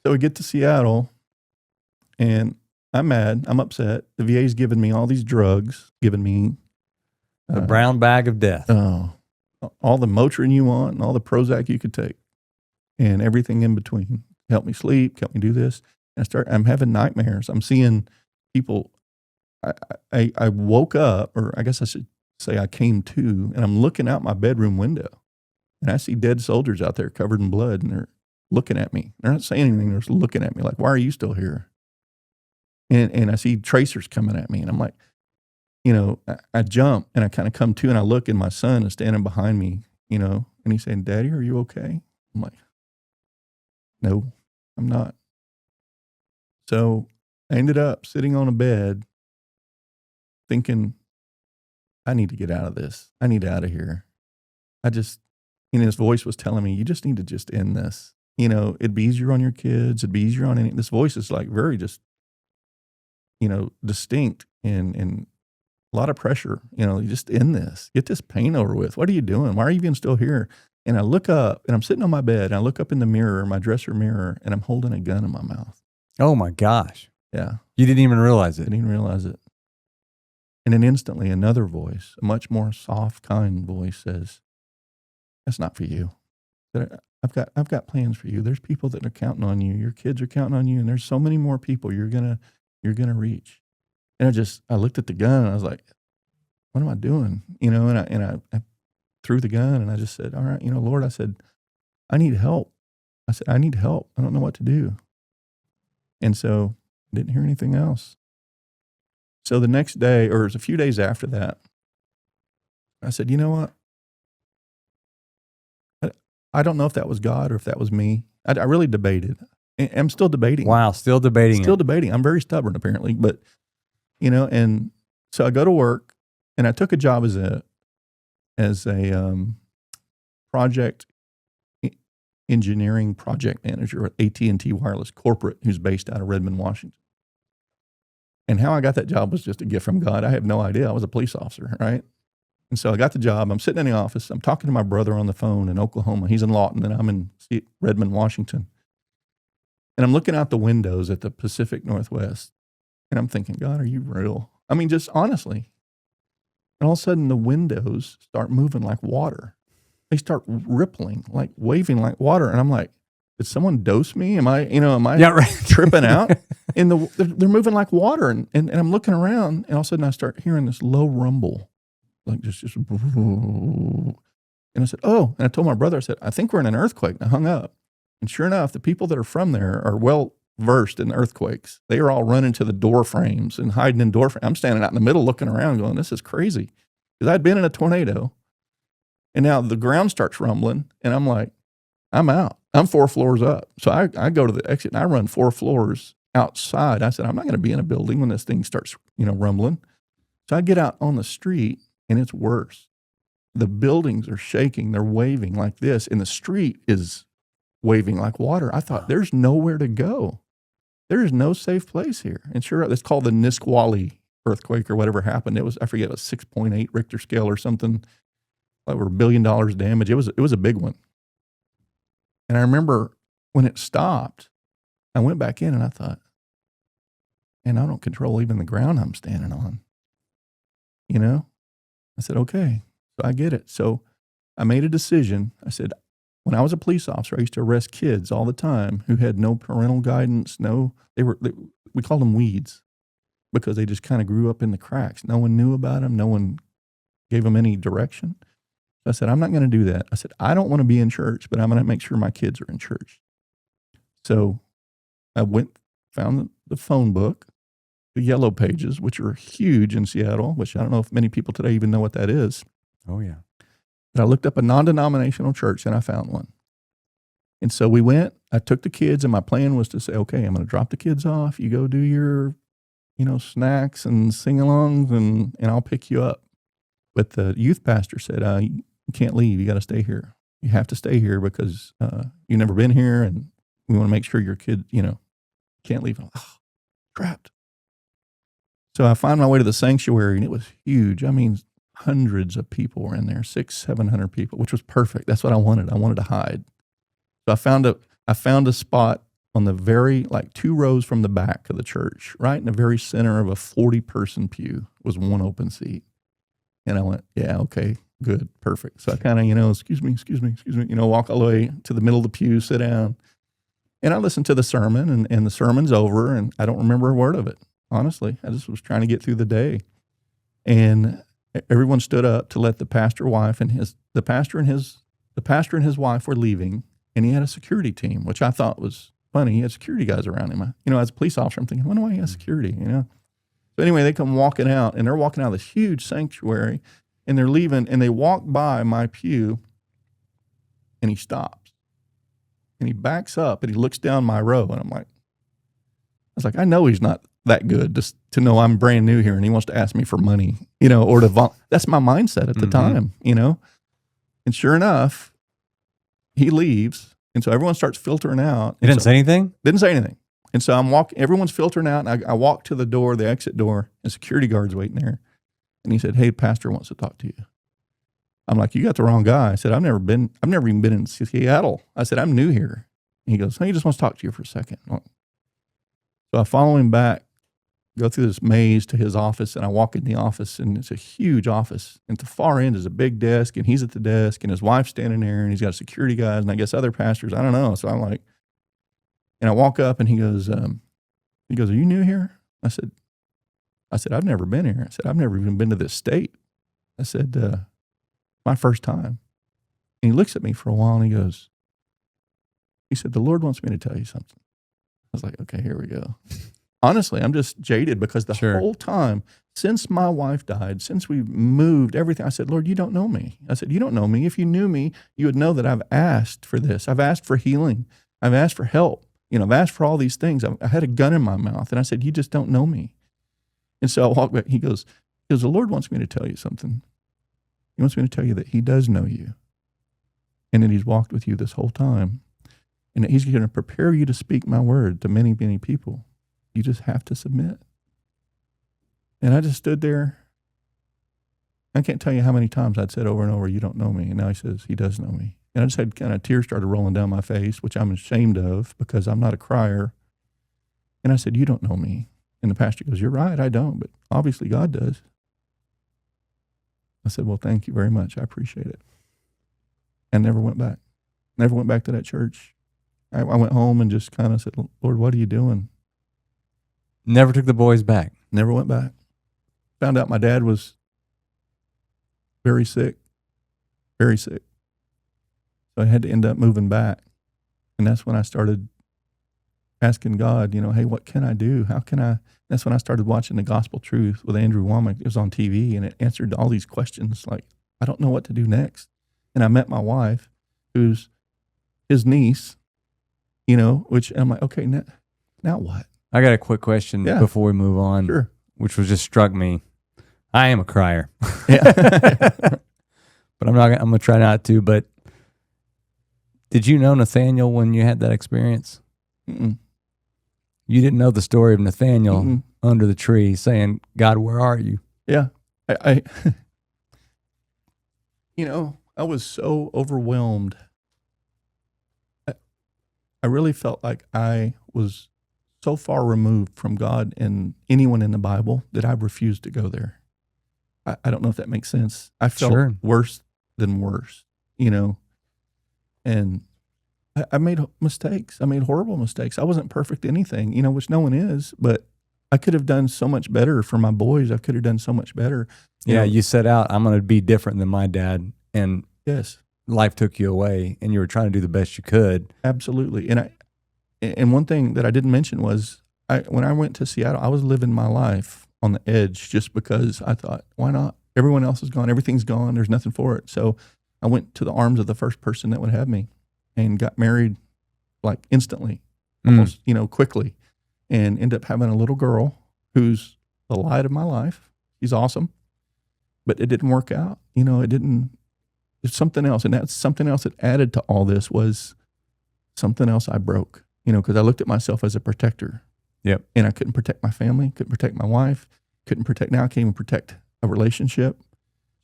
So we get to Seattle, and I'm mad. I'm upset. The VA's giving me all these drugs, giving me the brown bag of death. Oh, all the Motrin you want and all the Prozac you could take, and everything in between. Help me sleep, help me do this. And I'm having nightmares. I'm seeing people. I woke up, or I guess I should say I came to, and I'm looking out my bedroom window, and I see dead soldiers out there covered in blood, and they're looking at me. They're not saying anything. They're just looking at me like, why are you still here? And I see tracers coming at me, and I'm like, I jump, and I kind of come to, and I look, and my son is standing behind me, and he's saying, Daddy, are you okay? I'm like, no, I'm not. So I ended up sitting on a bed thinking, I need to get out of this. I need out of here. His voice was telling me, you just need to just end this. It'd be easier on your kids. It'd be easier on this voice is like very just, distinct and a lot of pressure. You just end this. Get this pain over with. What are you doing? Why are you even still here? And I look up, and I'm sitting on my bed, and I look up in the mirror, my dresser mirror, and I'm holding a gun in my mouth. Oh my gosh. Yeah. You didn't even realize it. I didn't even realize it. And then instantly another voice, a much more soft, kind voice says, that's not for you. I've got plans for you. There's people that are counting on you. Your kids are counting on you, and there's so many more people you're gonna reach. And I looked at the gun, and I was like, what am I doing? And I threw the gun, and I just said, all right, Lord, I said, I need help. I said, I need help. I don't know what to do. And so I didn't hear anything else. So the next day, or it was a few days after that, I said, you know what? I don't know if that was God or if that was me. I really debated. I'm still debating. Wow, still debating. Still debating. I'm very stubborn, apparently. But, and so I go to work, and I took a job as a project engineering project manager at AT&T Wireless Corporate, who's based out of Redmond, Washington. And how I got that job was just a gift from God. I have no idea. I was a police officer, right? And so I got the job. I'm sitting in the office. I'm talking to my brother on the phone in Oklahoma. He's in Lawton, and I'm in Redmond, Washington. And I'm looking out the windows at the Pacific Northwest, and I'm thinking, God, are you real? I mean, just honestly. And all of a sudden, the windows start moving like water. They start rippling, like waving like water. And I'm like, did someone dose me? Am I tripping out? And they're moving like water. And I'm looking around, and all of a sudden, I start hearing this low rumble, like just. And I said, oh, and I told my brother, I said, I think we're in an earthquake. And I hung up. And sure enough, the people that are from there are well versed in earthquakes. They are all running to the door frames and hiding in door frames. I'm standing out in the middle looking around going, this is crazy. Because I'd been in a tornado, and now the ground starts rumbling, and I'm like, I'm out. I'm 4 floors up. So I go to the exit, and I run 4 floors outside. I said, I'm not going to be in a building when this thing starts, rumbling. So I get out on the street, and it's worse. The buildings are shaking. They're waving like this, and the street is waving like water. I thought, there's nowhere to go. There is no safe place here. And sure, it's called the Nisqually earthquake or whatever happened. It was, I forget, it was 6.8 Richter scale or something, over $1 billion damage. It was a big one. And I remember when it stopped, I went back in and I thought, and I don't control even the ground I'm standing on. I said, okay, so I get it. So I made a decision. I said, when I was a police officer, I used to arrest kids all the time who had no parental guidance. We called them weeds because they just kind of grew up in the cracks. No one knew about them. No one gave them any direction. So I said, I'm not going to do that. I said, I don't want to be in church, but I'm going to make sure my kids are in church. So I found the phone book, the Yellow Pages, which are huge in Seattle, which I don't know if many people today even know what that is. Oh, yeah. But I looked up a non-denominational church, and I found one. And so we went. I took the kids, and my plan was to say, okay, I'm going to drop the kids off. You go do your, snacks and sing-alongs, and I'll pick you up. But the youth pastor said, you can't leave. You got to stay here. You have to stay here because you've never been here, and we want to make sure your kid, can't leave. I'm like, oh, trapped. So I find my way to the sanctuary, and it was huge. I mean, hundreds of people were in there, 600-700 people, which was perfect. That's what I wanted. I wanted to hide. So I found a spot on the very, 2 rows from the back of the church, right in the very center of a 40-person pew was one open seat. And I went, yeah, okay, good, perfect. So I kind of, excuse me, walk all the way to the middle of the pew, sit down. And I listened to the sermon, and the sermon's over, and I don't remember a word of it, honestly. I just was trying to get through the day. And everyone stood up to let the pastor and his wife were leaving, and he had a security team, which I thought was funny. He had security guys around him. As a police officer, I'm thinking, I wonder why he has security, So anyway, they come walking out, and they're walking out of this huge sanctuary, and they're leaving, and they walk by my pew, and he stops, and he backs up, and he looks down my row, and I was like, I know he's not that good just to know I'm brand new here and he wants to ask me for money, or that's my mindset at the time, and sure enough, he leaves. And so everyone starts filtering out. He didn't say anything? Didn't say anything. And so I'm walking, everyone's filtering out, and I walk to the door, the exit door, and security guard's waiting there. And he said, hey, pastor wants to talk to you. I'm like, you got the wrong guy. I said, I've never even been in Seattle. I said, I'm new here. And he goes, he just wants to talk to you for a second. So I follow him back, go through this maze to his office, and I walk in the office, and it's a huge office. And at the far end is a big desk, and he's at the desk, and his wife's standing there, and he's got security guys, and I guess other pastors. I don't know. So I'm like, and I walk up, and he goes, are you new here? I said, I've never been here. I said, I've never even been to this state. I said, my first time. And he looks at me for a while, and he said, the Lord wants me to tell you something. I was like, okay, here we go. Honestly, I'm just jaded because the whole time, since my wife died, since we moved, everything, I said, Lord, you don't know me. I said, you don't know me. If you knew me, you would know that I've asked for this. I've asked for healing. I've asked for help. I've asked for all these things. I had a gun in my mouth, and I said, you just don't know me. And so I walked back. He goes, the Lord wants me to tell you something. He wants me to tell you that he does know you, and that he's walked with you this whole time, and that he's going to prepare you to speak my word to many, many people. You just have to submit. And I just stood there, I can't tell you how many times I'd said over and over, you don't know me. And now he says, he does know me. And I just had kind of tears started rolling down my face, which I'm ashamed of because I'm not a crier. And I said, you don't know me. And the pastor goes, you're right, I don't, but obviously God does. I said, well, thank you very much. I appreciate it. And never went back. Never went back to that church. I went home and just kind of said, Lord, what are you doing? Never took the boys back. Never went back. Found out my dad was very sick. Very sick. So I had to end up moving back. And that's when I started asking God, hey, what can I do? How can I? That's when I started watching The Gospel Truth with Andrew Womack. It was on TV, and it answered all these questions like, I don't know what to do next. And I met my wife, who's his niece, which I'm like, okay, now what? I got a quick question before we move on, Sure. which was just struck me. I am a crier. Yeah. But I'm going to try not to. But did you know Nathaniel when you had that experience? Mm-mm. You didn't know the story of Nathaniel Mm-mm. under the tree saying, God, where are you? Yeah. I I was so overwhelmed. I really felt like I was so far removed from God and anyone in the Bible that I refused to go there. I don't know if that makes sense. I felt worse than worse, and I made mistakes. I made horrible mistakes. I wasn't perfect at anything, which no one is, but I could have done so much better for my boys. I could have done so much better. You set out, I'm going to be different than my dad. And yes, life took you away and you were trying to do the best you could. Absolutely. And one thing that I didn't mention was when I went to Seattle, I was living my life on the edge just because I thought, why not? Everyone else is gone. Everything's gone. There's nothing for it. So I went to the arms of the first person that would have me and got married like instantly, almost, quickly, and ended up having a little girl who's the light of my life. She's awesome, but it didn't work out. It's something else. And that's something else that added to all this was something else I broke, because I looked at myself as a protector. Yep. And I couldn't protect my family, couldn't protect my wife, now I can't even protect a relationship.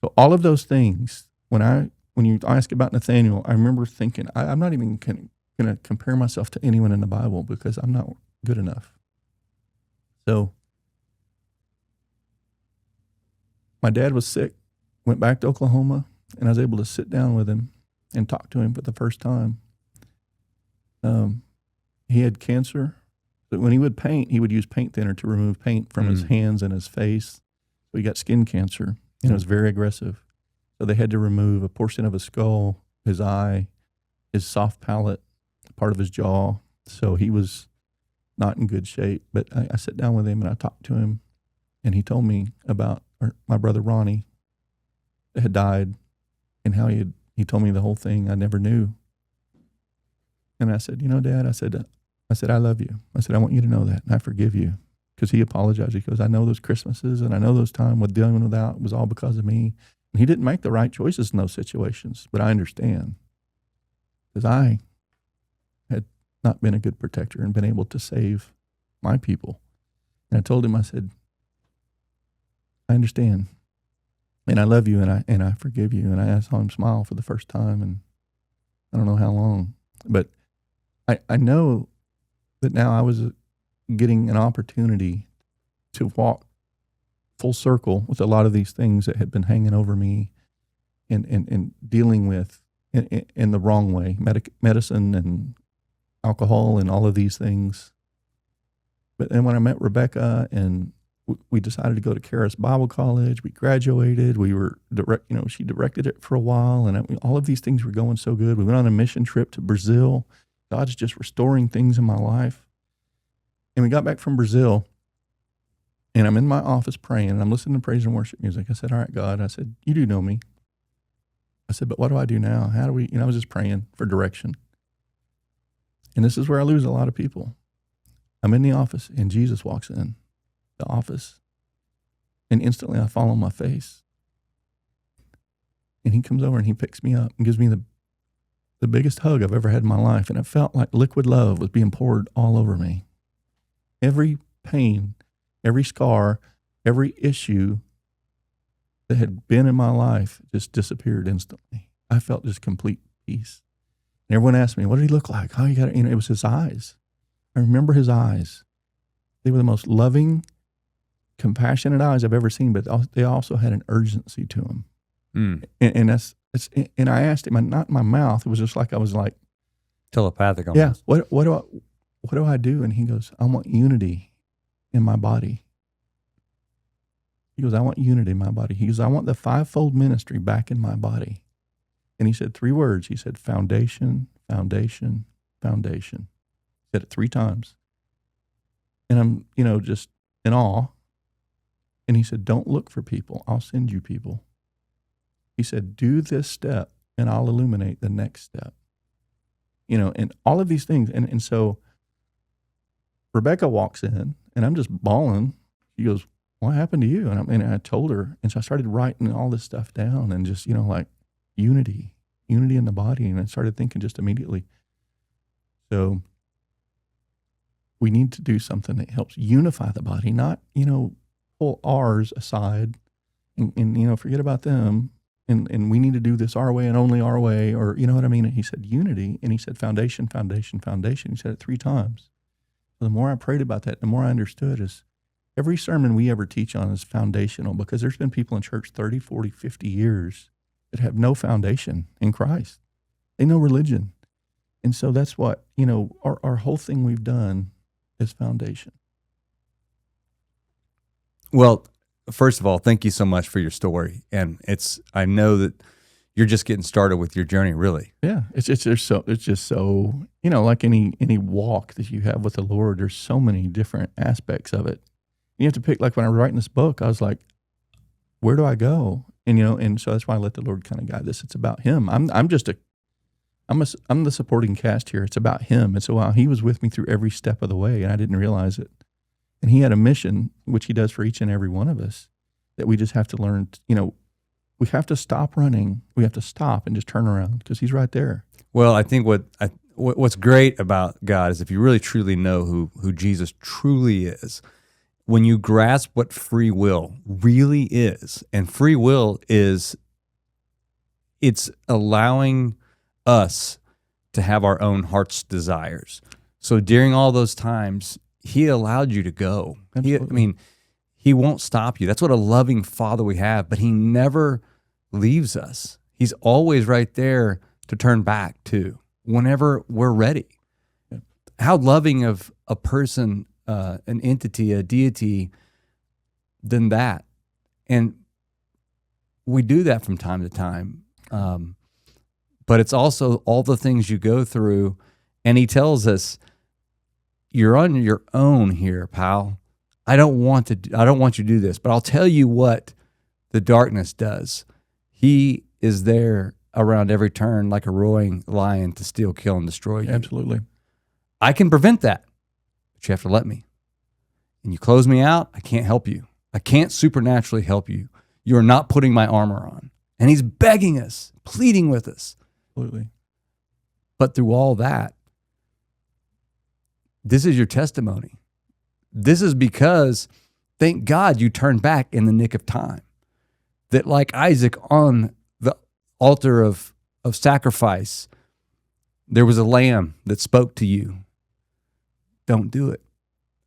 So all of those things, when you ask about Nathaniel, I remember thinking, I'm not even going to compare myself to anyone in the Bible because I'm not good enough. So my dad was sick, went back to Oklahoma, and I was able to sit down with him and talk to him for the first time. He had cancer. But when he would paint, he would use paint thinner to remove paint from his hands and his face. So he got skin cancer, and it was very aggressive. So they had to remove a portion of his skull, his eye, his soft palate, part of his jaw. So he was not in good shape. But I sat down with him and I talked to him, and he told me about my brother Ronnie that had died and how he told me the whole thing I never knew. And I said, Dad, I said, I love you. I said, I want you to know that, and I forgive you. Because he apologized. He goes, I know those Christmases, and I know those times with dealing with that was all because of me. And he didn't make the right choices in those situations, but I understand. Because I had not been a good protector and been able to save my people. And I told him, I said, I understand, and I love you, and I forgive you. And I saw him smile for the first time, and I don't know how long. But I know that now I was getting an opportunity to walk full circle with a lot of these things that had been hanging over me and dealing with in the wrong way, medicine and alcohol and all of these things. But then when I met Rebecca and we decided to go to Charis Bible College, we graduated, we were she directed it for a while, and all of these things were going so good. We went on a mission trip to Brazil. God's just restoring things in my life. And we got back from Brazil, and I'm in my office praying, and I'm listening to praise and worship music. I said, all right, God, I said, you do know me. I said, but what do I do now? How do we, I was just praying for direction. And this is where I lose a lot of people. I'm in the office, and Jesus walks in the office, and instantly I fall on my face. And he comes over and he picks me up and gives me the biggest hug I've ever had in my life. And it felt like liquid love was being poured all over me. Every pain, every scar, every issue that had been in my life just disappeared instantly. I felt just complete peace. And everyone asked me, what did he look like? How you got it? It was his eyes. I remember his eyes. They were the most loving, compassionate eyes I've ever seen, but they also had an urgency to them. And and I asked him, not in my mouth. It was just like I was like telepathic almost. Yeah. What do I do? And he goes, I want unity in my body. He goes, I want unity in my body. He goes, I want the fivefold ministry back in my body. And he said 3 words. He said, foundation, foundation, foundation. He said it 3 times. And I'm, just in awe. And he said, don't look for people. I'll send you people. He said, do this step and I'll illuminate the next step. And all of these things. And so Rebecca walks in and I'm just bawling. She goes, what happened to you? And I told her. And so I started writing all this stuff down and just, like unity in the body. And I started thinking just immediately. So we need to do something that helps unify the body, not, pull ours aside and forget about them. And we need to do this our way and only our way, or you know what I mean? And he said unity, and he said foundation, foundation, foundation. He said it 3 times. So the more I prayed about that, the more I understood is every sermon we ever teach on is foundational, because there's been people in church 30, 40, 50 years that have no foundation in Christ. They know religion. And so that's what, our whole thing we've done is foundation. Well, first of all, thank you so much for your story. And I know that you're just getting started with your journey, really. Yeah. It's just so, like any walk that you have with the Lord, there's so many different aspects of it. You have to pick, like when I was writing this book, I was like, where do I go? And, and so that's why I let the Lord kind of guide this. It's about him. I'm the supporting cast here. It's about him. And so while he was with me through every step of the way, and I didn't realize it, and he had a mission, which he does for each and every one of us, that we just have to learn, we have to stop running. We have to stop and just turn around because he's right there. Well, I think what's great about God is if you really truly know who Jesus truly is, when you grasp what free will really is, and free will is, it's allowing us to have our own heart's desires. So during all those times, he allowed you to go. He won't stop you. That's what a loving Father we have, but he never leaves us. He's always right there to turn back to whenever we're ready. Yeah. How loving of a person, an entity, a deity, than that. And we do that from time to time. But it's also all the things you go through. And he tells us, you're on your own here, pal. I don't want you to do this, but I'll tell you what the darkness does. He is there around every turn like a roaring lion to steal, kill, and destroy you. Absolutely. I can prevent that, but you have to let me. And you close me out, I can't help you. I can't supernaturally help you. You are not putting my armor on. And he's begging us, pleading with us. Absolutely. But through all that, this is your testimony. This is because, thank God, you turned back in the nick of time. That like Isaac on the altar of sacrifice, there was a lamb that spoke to you. Don't do it.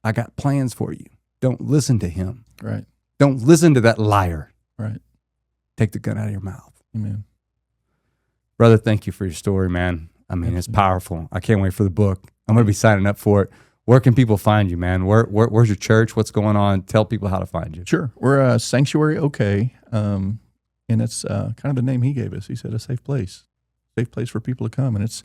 I got plans for you. Don't listen to him. Right. Don't listen to that liar. Right. Take the gun out of your mouth. Amen. Brother, thank you for your story, man. It's powerful. I can't wait for the book. I'm going to be signing up for it. Where can people find you, man? Where's your church? What's going on? Tell people how to find you. Sure. We're Sanctuary OK, and it's kind of the name he gave us. He said a safe place for people to come. And it's,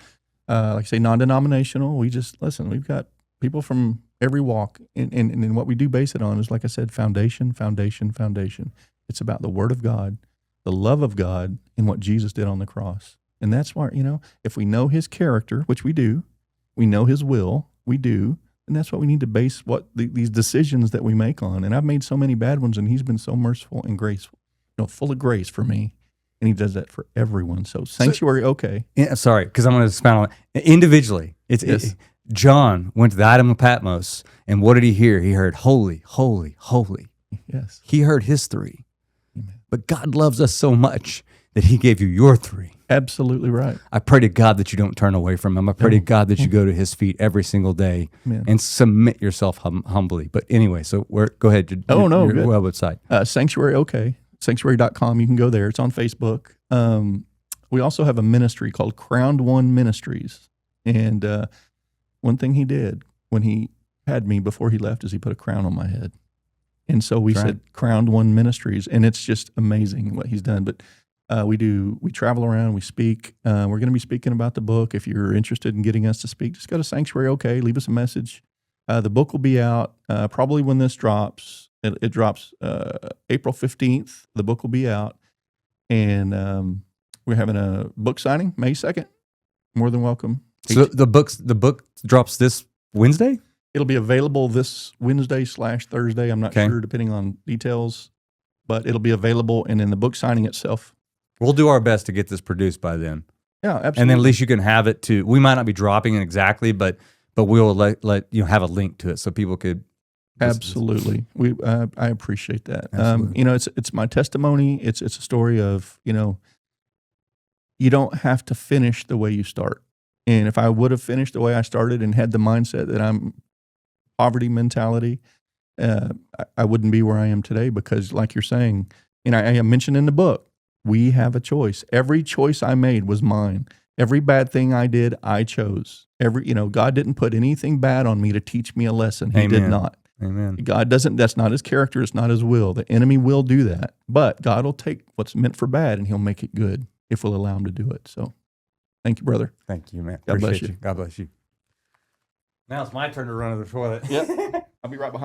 like I say, non-denominational. We just, listen, we've got people from every walk. And what we do base it on is, like I said, foundation, foundation, foundation. It's about the Word of God, the love of God, and what Jesus did on the cross. And that's why, if we know his character, which we do, we know his will, we do, and that's what we need to base these decisions that we make on. And I've made so many bad ones, and he's been so merciful and graceful, full of grace for me. And he does that for everyone. So Sanctuary, okay. Sorry, because I'm going to expound on it. Individually, John went to the Island of Patmos, and what did he hear? He heard, holy, holy, holy. Yes. He heard his 3. Amen. but God loves us so much that he gave you your 3. Absolutely right. I pray to God that you don't turn away from him. I pray to God that you go to his feet every single day and submit yourself humbly. But anyway, so go ahead. Your website. Sanctuary, okay. Sanctuary.com. You can go there. It's on Facebook. We also have a ministry called Crowned One Ministries. And one thing he did when he had me before he left is he put a crown on my head. And so we said Crowned One Ministries, and it's just amazing what he's done. But we travel around, we speak. We're going to be speaking about the book. If you're interested in getting us to speak, just go to Sanctuary, okay, leave us a message. The book will be out probably when this drops. It drops April 15th. The book will be out. And we're having a book signing May 2nd. More than welcome. So the book drops this Wednesday? It'll be available this Wednesday/Thursday. I'm not sure, depending on details, but it'll be available. And then the book signing itself. We'll do our best to get this produced by then. Yeah, absolutely. And then at least you can have it too. We might not be dropping it exactly, but we'll let you have a link to it so people could. Absolutely. I appreciate that. It's my testimony. It's a story of, you don't have to finish the way you start. And if I would have finished the way I started and had the mindset that I'm poverty mentality, I wouldn't be where I am today, because like you're saying, I mentioned in the book, we have a choice. Every choice I made was mine. Every bad thing I did, I chose. God didn't put anything bad on me to teach me a lesson. He did not. Amen. God doesn't, that's not his character. It's not his will. The enemy will do that, but God will take what's meant for bad and he'll make it good if we'll allow him to do it. So thank you, brother. Thank you, man. God bless you. God bless you. Now it's my turn to run to the toilet. Yep. I'll be right behind.